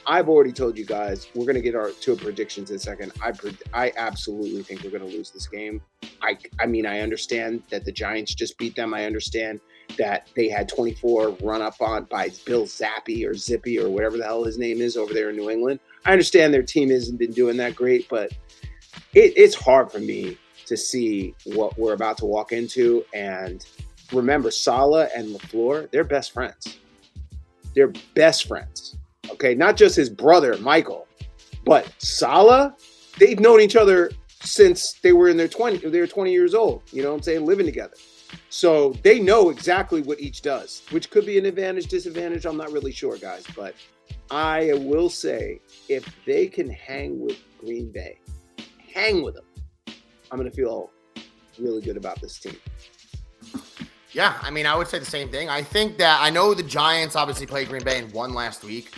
I've already told you guys, we're going to get to predictions in a second. I absolutely think we're going to lose this game. I mean, I understand that the Giants just beat them. I understand that they had 24 run up on by Bill Zappi or Zippy or whatever the hell his name is over there in New England. I understand their team hasn't been doing that great, but it's hard for me to see what we're about to walk into. And remember, Saleh and LaFleur, they're best friends. They're best friends. Okay, not just his brother, Michael, but Saleh, they've known each other since they were in their 20s. They were 20 years old, you know what I'm saying, living together. So they know exactly what each does, which could be an advantage, disadvantage. I'm not really sure, guys. But I will say, if they can hang with Green Bay, hang with them, I'm going to feel really good about this team. Yeah, I mean, I would say the same thing. I think that I know the Giants obviously played Green Bay and won last week.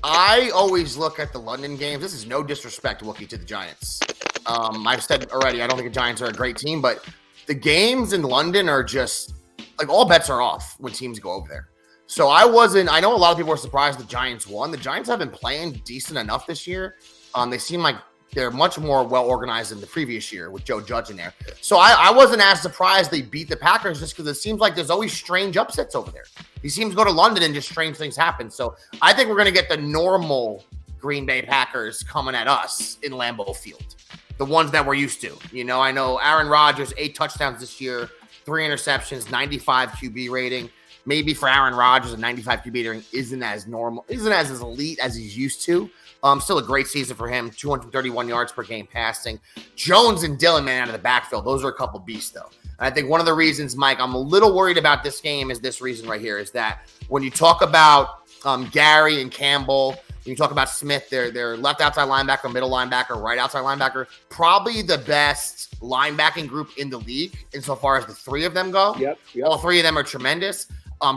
I always look at the London games. This is no disrespect, Wookie, to the Giants. I've said already, I don't think the Giants are a great team, but the games in London are just all bets are off when teams go over there. So I know a lot of people were surprised the Giants won. The Giants have been playing decent enough this year. They seem like they're much more well-organized than the previous year with Joe Judge in there. So I wasn't as surprised they beat the Packers just because it seems like there's always strange upsets over there. These teams go to London and just strange things happen. So I think we're going to get the normal Green Bay Packers coming at us in Lambeau Field. The ones that we're used to. I know Aaron Rodgers, 8 touchdowns this year, 3 interceptions, 95 QB rating. Maybe for Aaron Rodgers, a 95 QB rating isn't as elite as he's used to. Still a great season for him. 231 yards per game passing. Jones and Dillon, man, out of the backfield. Those are a couple beasts, though. And I think one of the reasons, Mike, I'm a little worried about this game is this reason right here, is that when you talk about Gary and Campbell, when you talk about Smith, they're left outside linebacker, middle linebacker, right outside linebacker, probably the best linebacking group in the league insofar as the 3 of them go. Yep. All 3 of them are tremendous.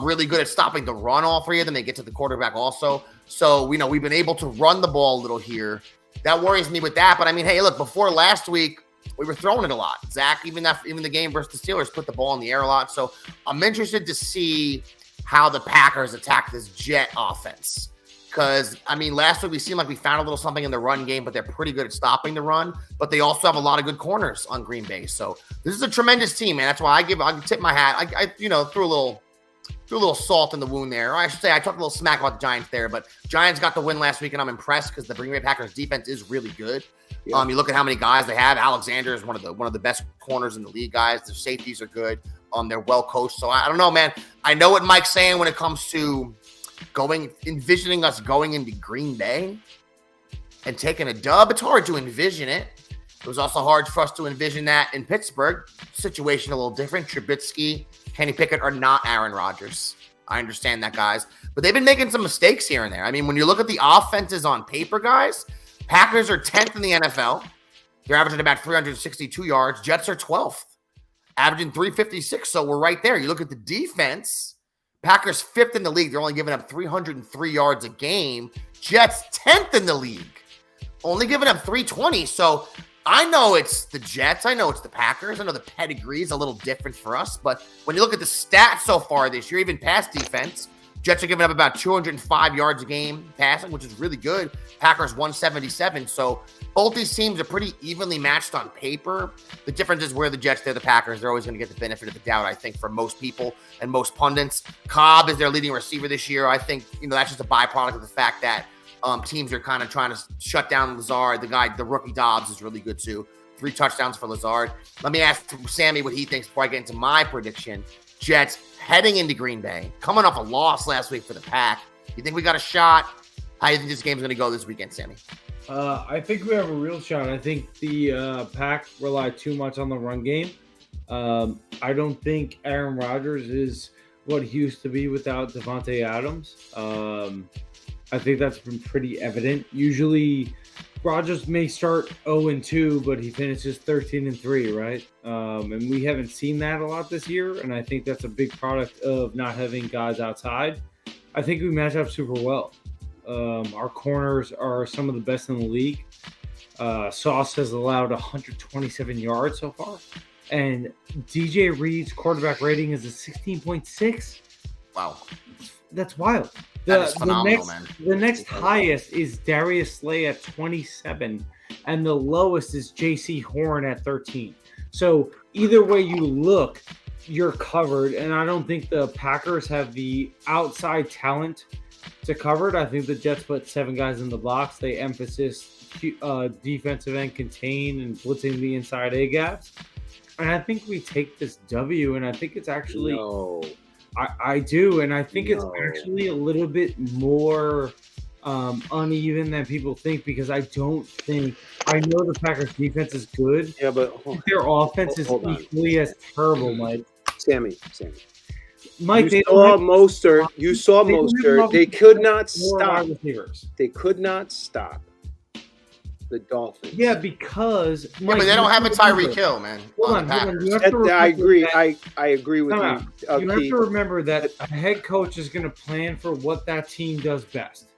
Really good at stopping the run, all 3 of them. They get to the quarterback also. So, we've been able to run the ball a little here. That worries me with that. But, I mean, hey, look, before last week, we were throwing it a lot. Zach, even the game versus the Steelers, put the ball in the air a lot. So, I'm interested to see how the Packers attack this Jet offense. Because, I mean, last week we seemed like we found a little something in the run game, but they're pretty good at stopping the run. But they also have a lot of good corners on Green Bay. So, this is a tremendous team, man. That's why I tip my hat. I threw a little salt in the wound there. Or I should say I talked a little smack about the Giants there, but Giants got the win last week, and I'm impressed because the Green Bay Packers defense is really good. Yeah. You look at how many guys they have. Alexander is one of the best corners in the league, guys. Their safeties are good. They're well coached. So I don't know, man. I know what Mike's saying when it comes to envisioning us going into Green Bay and taking a dub. It's hard to envision it. It was also hard for us to envision that in Pittsburgh. Situation a little different. Trubisky, Kenny Pickett are not Aaron Rodgers. I understand that, guys. But they've been making some mistakes here and there. I mean, when you look at the offenses on paper, guys, Packers are 10th in the NFL. They're averaging about 362 yards. Jets are 12th, averaging 356. So we're right there. You look at the defense, Packers 5th in the league. They're only giving up 303 yards a game. Jets 10th in the league, only giving up 320. So I know it's the Jets. I know it's the Packers. I know the pedigree is a little different for us. But when you look at the stats so far this year, even past defense, Jets are giving up about 205 yards a game passing, which is really good. Packers 177. So both these teams are pretty evenly matched on paper. The difference is where the Jets, they're the Packers. They're always going to get the benefit of the doubt, I think, for most people and most pundits. Cobb is their leading receiver this year. I think, that's just a byproduct of the fact that teams are kind of trying to shut down Lazard. The rookie Dobbs is really good too. 3 touchdowns for Lazard. Let me ask Sammy what he thinks before I get into my prediction. Jets heading into Green Bay, coming off a loss last week for the Pack. You think we got a shot? How do you think this game's going to go this weekend, Sammy? I think we have a real shot. I think the Pack rely too much on the run game. I don't think Aaron Rodgers is what he used to be without Devontae Adams. I think that's been pretty evident. Usually, Rodgers may start 0-2, but he finishes 13-3, right? And we haven't seen that a lot this year, and I think that's a big product of not having guys outside. I think we match up super well. Our corners are some of the best in the league. Sauce has allowed 127 yards so far, and DJ Reed's quarterback rating is a 16.6. Wow, that's wild. That is phenomenal, man. The next highest is Darius Slay at 27, and the lowest is J.C. Horn at 13. So either way you look, you're covered, and I don't think the Packers have the outside talent to cover it. I think the Jets put 7 guys in the box. They emphasize defensive end contain and blitzing the inside A gaps. And I think we take this W, and I think it's actually I do, and I think it's actually a little bit more uneven than people think, because I know the Packers defense is good. Yeah, but their offense is equally as terrible, Mike. Sammy. Mike, you saw Mostert. They could not stop. They could not stop the Dolphins. Yeah, because but they don't have a Tyreek Hill, man. Hold on. I agree. I agree with you. You have to remember that a head coach is going to plan for what that team does best.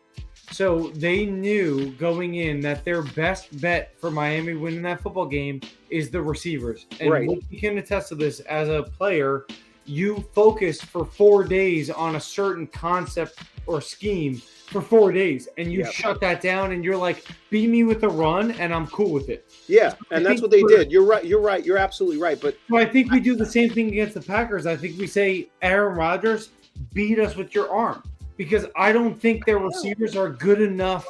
So they knew going in that their best bet for Miami winning that football game is the receivers. And you can attest to this as a player. You focus for 4 days on a certain concept or scheme for 4 days, and you shut that down, and you're like, beat me with a run, and I'm cool with it. Yeah, and that's what they did. You're right. You're absolutely right. But so I think we do the same thing against the Packers. I think we say, Aaron Rodgers, beat us with your arm, because I don't think their receivers are good enough.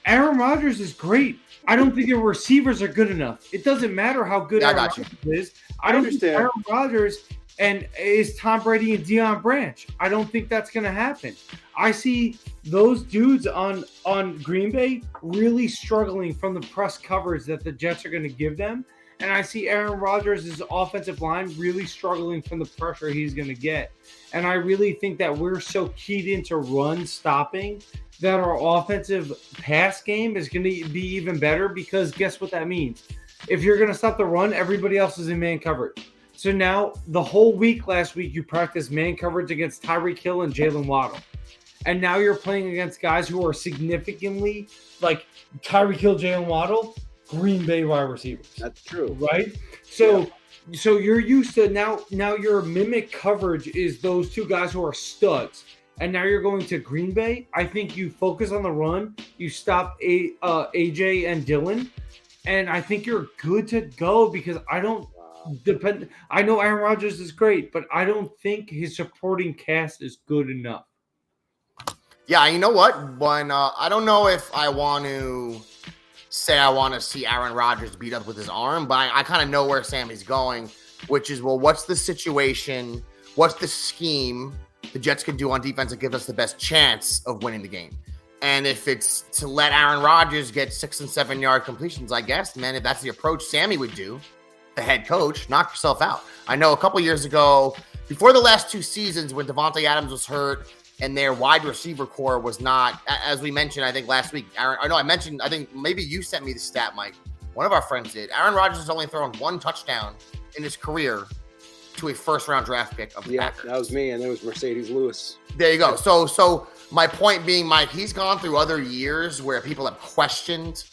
Aaron Rodgers is great. I don't think their receivers are good enough. It doesn't matter how good Aaron Rodgers is. I don't think Aaron Rodgers and is Tom Brady and Deion Branch. I don't think that's going to happen. I see those dudes on Green Bay really struggling from the press coverage that the Jets are going to give them. And I see Aaron Rodgers' offensive line really struggling from the pressure he's going to get. And I really think that we're so keyed into run stopping that our offensive pass game is going to be even better, because guess what that means? If you're going to stop the run, everybody else is in man coverage. So now the whole week last week, you practiced man coverage against Tyreek Hill and Jalen Waddle. And now you're playing against guys who are significantly like Tyreek Hill, Jalen Waddle, Green Bay wide receivers. That's true. Right? So you're used to now your mimic coverage is those 2 guys who are studs. And now you're going to Green Bay. I think you focus on the run. You stop AJ and Dylan. And I think you're good to go, because I don't depend. I know Aaron Rodgers is great, but I don't think his supporting cast is good enough. Yeah, you know what? When I don't know if I want to say I want to see Aaron Rodgers beat up with his arm, but I kind of know where Sammy's going, which is, well, what's the situation? What's the scheme the Jets can do on defense that gives us the best chance of winning the game? And if it's to let Aaron Rodgers get 6 and 7 yard completions, I guess, man, if that's the approach Sammy would do, the head coach, knock yourself out. I know a couple years ago, before the last 2 seasons, when Devontae Adams was hurt and their wide receiver core was not, as we mentioned, I think last week, I think maybe you sent me the stat, Mike. One of our friends did. Aaron Rodgers has only thrown 1 touchdown in his career to a first-round draft pick of the Packers. That was me, and it was Mercedes Lewis. There you go. So my point being, Mike, he's gone through other years where people have questioned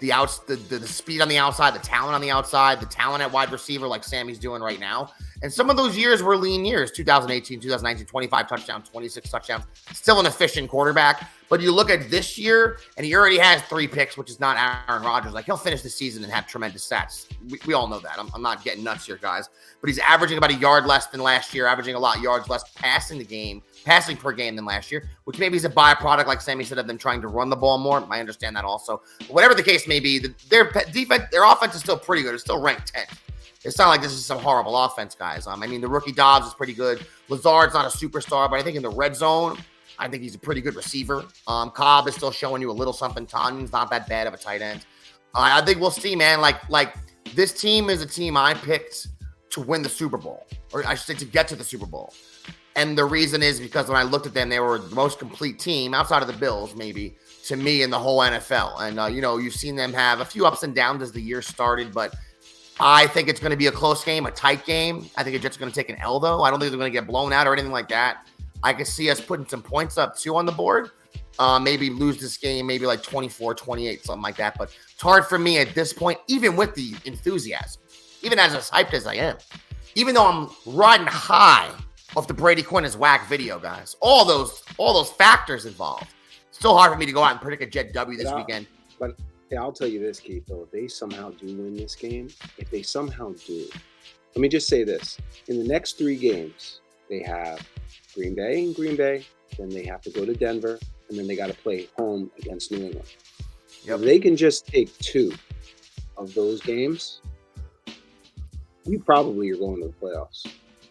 the speed on the outside, the talent on the outside, the talent at wide receiver like Sammy's doing right now. And some of those years were lean years, 2018, 2019, 25 touchdowns, 26 touchdowns, still an efficient quarterback. But you look at this year, and he already has 3 picks, which is not Aaron Rodgers. Like, he'll finish the season and have tremendous stats. We all know that. I'm not getting nuts here, guys. But he's averaging about a yard less than last year, averaging a lot yards less passing per game than last year, which maybe is a byproduct, like Sammy said, of them trying to run the ball more. I understand that also. But whatever the case may be, their offense is still pretty good. It's still ranked 10th. It's not like this is some horrible offense, guys. I mean, the rookie Dobbs is pretty good. Lazard's not a superstar, but I think in the red zone, I think he's a pretty good receiver. Cobb is still showing you a little something. Tanyan's not that bad of a tight end. I think we'll see, man. Like this team is a team I picked to win the Super Bowl, or I should say to get to the Super Bowl. And the reason is because when I looked at them, they were the most complete team outside of the Bills, maybe, to me in the whole NFL. And, you've seen them have a few ups and downs as the year started, but I think it's going to be a close game, a tight game. I think it's just going to take an L, though. I don't think they're going to get blown out or anything like that. I could see us putting some points up, too, on the board. Maybe lose this game, maybe like 24-28, something like that. But it's hard for me at this point, even with the enthusiasm, even as hyped as I am, even though I'm riding high off the Brady Quinn is whack video, guys. All those factors involved. Still hard for me to go out and predict a Jet W this weekend. But yeah, I'll tell you this, Keith, though. If they somehow do win this game, let me just say this. In the next 3 games, they have Green Bay, then they have to go to Denver, and then they got to play home against New England. If they can just take 2 of those games, you probably are going to the playoffs.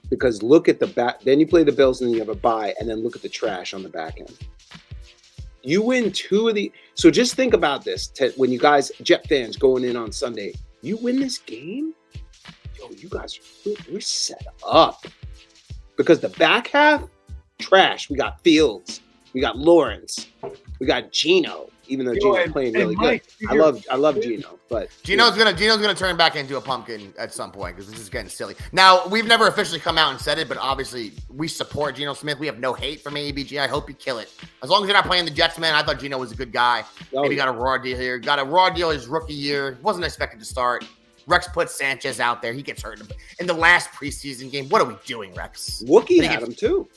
Because look at the back, then you play the Bills and then you have a bye, and then look at the trash on the back end. You win 2 of the, so just think about this when you guys, Jet fans, going in on Sunday. You win this game, you guys, we're set up. Because the back half, trash. We got Fields, we got Lawrence, we got Geno. Even though Geno's playing really good, I love Geno, but Geno's gonna turn back into a pumpkin at some point because this is getting silly. Now we've never officially come out and said it, but obviously we support Geno Smith. We have no hate from A.E.B.G. I hope you kill it. As long as you're not playing the Jets, man. I thought Geno was a good guy. Maybe got a raw deal here. Got a raw deal his rookie year. Wasn't expected to start. Rex put Sanchez out there. He gets hurt in the last preseason game. What are we doing, Rex? Wookie had him too.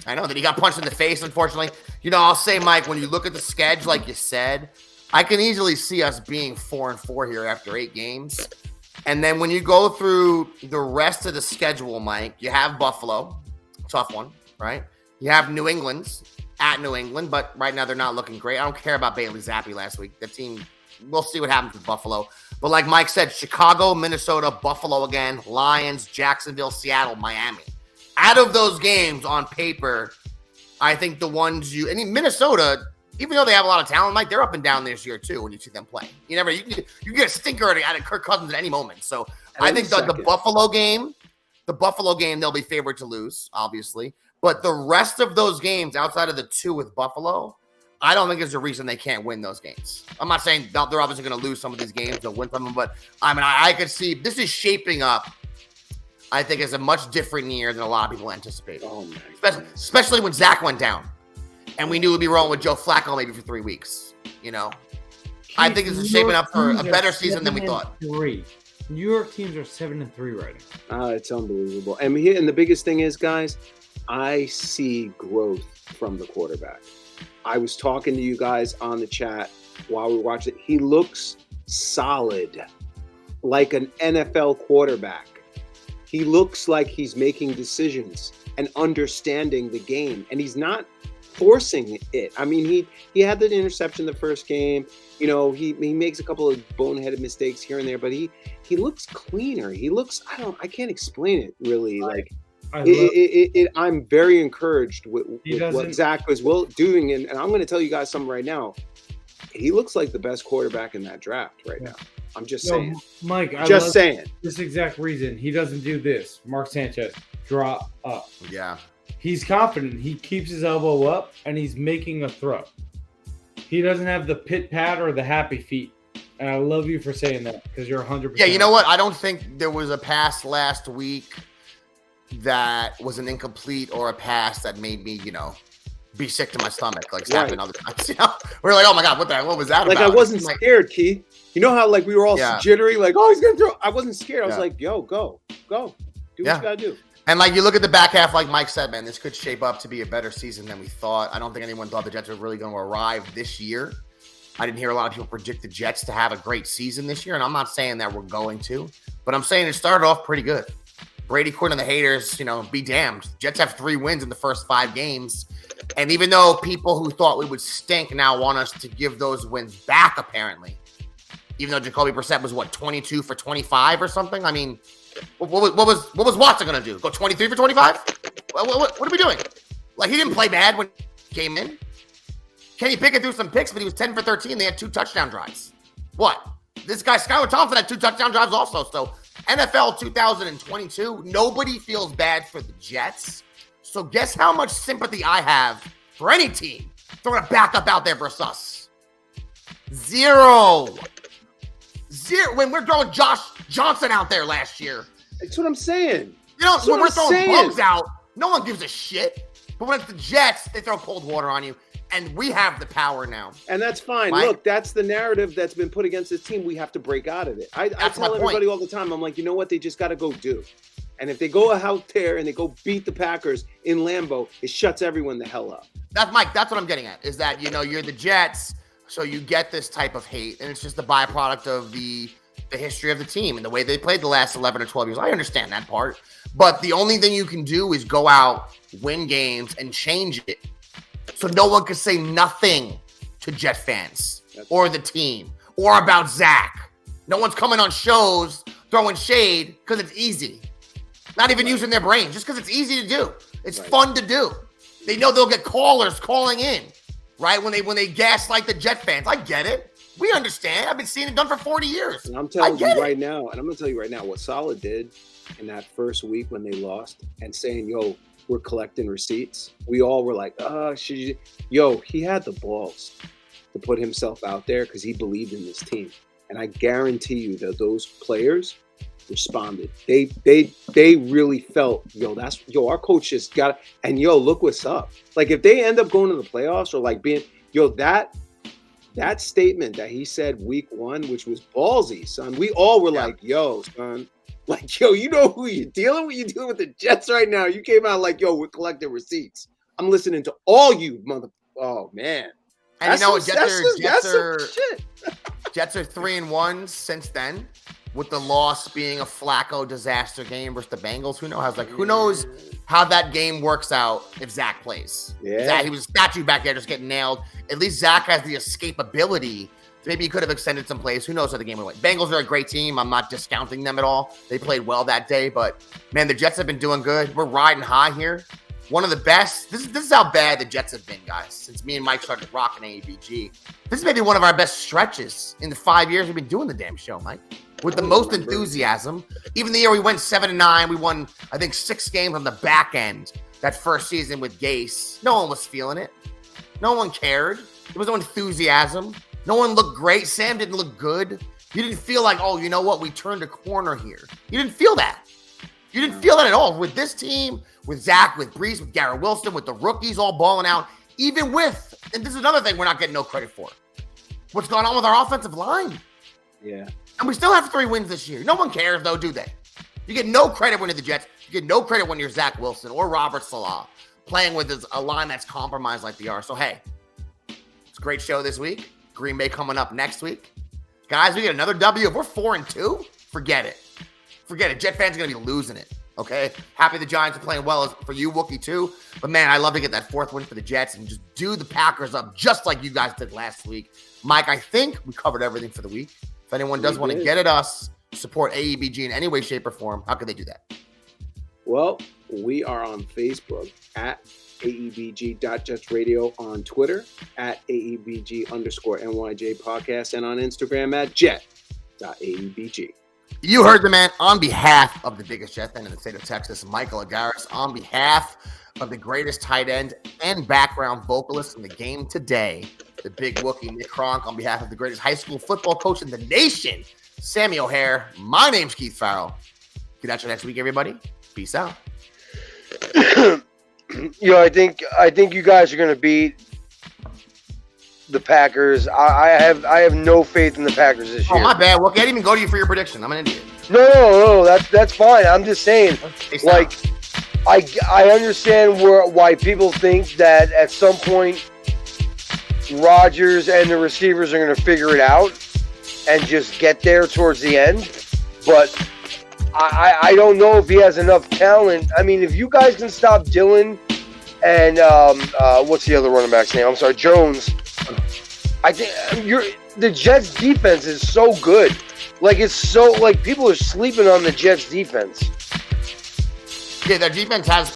I know that he got punched in the face, unfortunately. I'll say, Mike, when you look at the schedule, like you said, I can easily see us being 4-4 here after 8 games. And then when you go through the rest of the schedule, Mike, you have Buffalo, tough one, right? You have New England's at New England, but right now they're not looking great. I don't care about Bailey Zappi last week. The team, we'll see what happens with Buffalo. But like Mike said, Chicago, Minnesota, Buffalo again, Lions, Jacksonville, Seattle, Miami. Out of those games on paper, I think the ones Minnesota, even though they have a lot of talent, Mike, they're up and down this year too when you see them play. You can get a stinker out of Kirk Cousins at any moment. So I think the Buffalo game, they'll be favored to lose, obviously. But the rest of those games outside of the 2 with Buffalo, I don't think there's a reason they can't win those games. I'm not saying they're obviously going to lose some of these games, they'll win some of them, but I could see this is shaping up. I think it's a much different year than a lot of people anticipated. Oh my especially when Zach went down. And we knew we'd be rolling with Joe Flacco maybe for 3 weeks. I think it's shaping up for a better season than we thought. New York teams are 7-3 right now. It's unbelievable. And the biggest thing is, guys, I see growth from the quarterback. I was talking to you guys on the chat while we were watching it. He looks solid, like an NFL quarterback. He looks like he's making decisions and understanding the game, and he's not forcing it. I mean, he had the interception the first game. He makes a couple of boneheaded mistakes here and there, but he looks cleaner. He looks, I can't explain it really. I'm very encouraged with what Zach was doing, and I'm going to tell you guys something right now. He looks like the best quarterback in that draft right now. I'm just saying. Mike, saying. This exact reason he doesn't do this. Mark Sanchez, drop up. Yeah. He's confident. He keeps his elbow up, and he's making a throw. He doesn't have the pit pat or the happy feet. And I love you for saying that because you're 100%. Yeah, you know what? I don't think there was a pass last week that was an incomplete or a pass that made me, be sick to my stomach, like it's happened other times. We're like, oh my god, what was that? Like about? I wasn't scared, Keith. You know how like we were all jittery, like, oh, he's gonna throw. I wasn't scared. I was like, yo, go, do what you gotta do. And like you look at the back half, like Mike said, man, this could shape up to be a better season than we thought. I don't think anyone thought the Jets were really going to arrive this year. I didn't hear a lot of people predict the Jets to have a great season this year, and I'm not saying that we're going to, but I'm saying it started off pretty good. Brady Quinn and the haters, be damned. Jets have 3 wins in the first 5 games. And even though people who thought we would stink now want us to give those wins back, apparently, even though Jacoby Brissett was 22 for 25 or something. I mean, what was Watson gonna do? Go 23 for 25? What are we doing? Like, he didn't play bad when he came in. Kenny Pickett threw some picks, but he was 10 for 13. They had 2 touchdown drives. What? This guy Skylar Thompson had 2 touchdown drives also. So NFL 2022, nobody feels bad for the Jets. So guess how much sympathy I have for any team throwing a backup out there versus us? 0. When we're throwing Josh Johnson out there last year. That's what I'm saying. When we're throwing bugs out, no one gives a shit. But when it's the Jets, they throw cold water on you. And we have the power now. And that's fine. Mike? Look, that's the narrative that's been put against this team. We have to break out of it. I tell everybody all the time, I'm like, you know what? They just got to go do. And if they go out there and they go beat the Packers in Lambeau, it shuts everyone the hell up. That's Mike. That's what I'm getting at, is that, you're the Jets, so you get this type of hate. And it's just a byproduct of the history of the team and the way they played the last 11 or 12 years. I understand that part. But the only thing you can do is go out, win games, and change it. So no one could say nothing to Jet fans or the team or about Zach. No one's coming on shows throwing shade because it's easy. Not even using their brain, just because it's easy to do. It's fun to do. They know they'll get callers calling in, right? When they gaslight the Jet fans. I get it. We understand. I've been seeing it done for 40 years. And I'm telling you right now, and I'm going to tell you right now, what Saleh did in that first week when they lost and saying, yo, we're collecting receipts. We all were like, he had the balls to put himself out there because he believed in this team. And I guarantee you that those players responded. They really felt, our coach just got, and look what's up. Like if they end up going to the playoffs or like being, that statement that he said week 1, which was ballsy, son. We all were like, son. Like, you know who you're dealing with? You're dealing with the Jets right now. You came out like, we're collecting receipts. I'm listening to all you oh man. And Jets are 3-1 since then, with the loss being a Flacco disaster game versus the Bengals. Who knows how that game works out if Zach plays. He was a statue back there just getting nailed. At least Zach has the escapability. Maybe he could have extended some plays. Who knows how the game would win. Bengals are a great team. I'm not discounting them at all. They played well that day. But, man, the Jets have been doing good. We're riding high here. One of the best. This is how bad the Jets have been, guys, since me and Mike started rocking A.E.B.G. This is maybe one of our best stretches in the 5 years we've been doing the damn show, Mike. With the most enthusiasm. Even the year we went 7-9, we won, I think, 6 games on the back end that first season with Gase. No one was feeling it. No one cared. There was no enthusiasm. No one looked great. Sam didn't look good. You didn't feel like, you know what? We turned a corner here. You didn't feel that. You didn't feel that at all. With this team, with Zach, with Breece, with Garrett Wilson, with the rookies all balling out, even with, and this is another thing we're not getting no credit for, what's going on with our offensive line. Yeah. And we still have 3 wins this year. No one cares, though, do they? You get no credit when you're the Jets. You get no credit when you're Zach Wilson or Robert Salah playing with a line that's compromised like they are. So, hey, it's a great show this week. Green Bay coming up next week. Guys, we get another W. If we're 4-2, forget it. Forget it. Jet fans are going to be losing it, okay? Happy the Giants are playing well for you, Wookie, too. But, man, I love to get that 4th win for the Jets and just do the Packers up just like you guys did last week. Mike, I think we covered everything for the week. If anyone does want to get at us, support AEBG in any way, shape, or form, how can they do that? Well, we are on Facebook at AEBG.JetsRadio, on Twitter at AEBG_NYJ podcast, and on Instagram at Jet.AEBG. You heard the man. On behalf of the biggest Jet fan in the state of Texas, Michael Agaris, on behalf of the greatest tight end and background vocalist in the game today, the big Wookie Nick Kronk, on behalf of the greatest high school football coach in the nation, Sammy O'Hare. My name's Keith Farrell. Get out you next week, everybody. Peace out. I think you guys are going to beat the Packers. I have no faith in the Packers this year. Oh, my bad. Well, I didn't even go to you for your prediction. I'm an idiot. No, that's fine. I'm just saying, like, I understand why people think that at some point Rodgers and the receivers are going to figure it out and just get there towards the end, but I don't know if he has enough talent. I mean, if you guys can stop Dillon and what's the other running back's name? I'm sorry, Jones. I think the Jets defense is so good. Like, it's so, like, people are sleeping on the Jets defense. Yeah, their defense has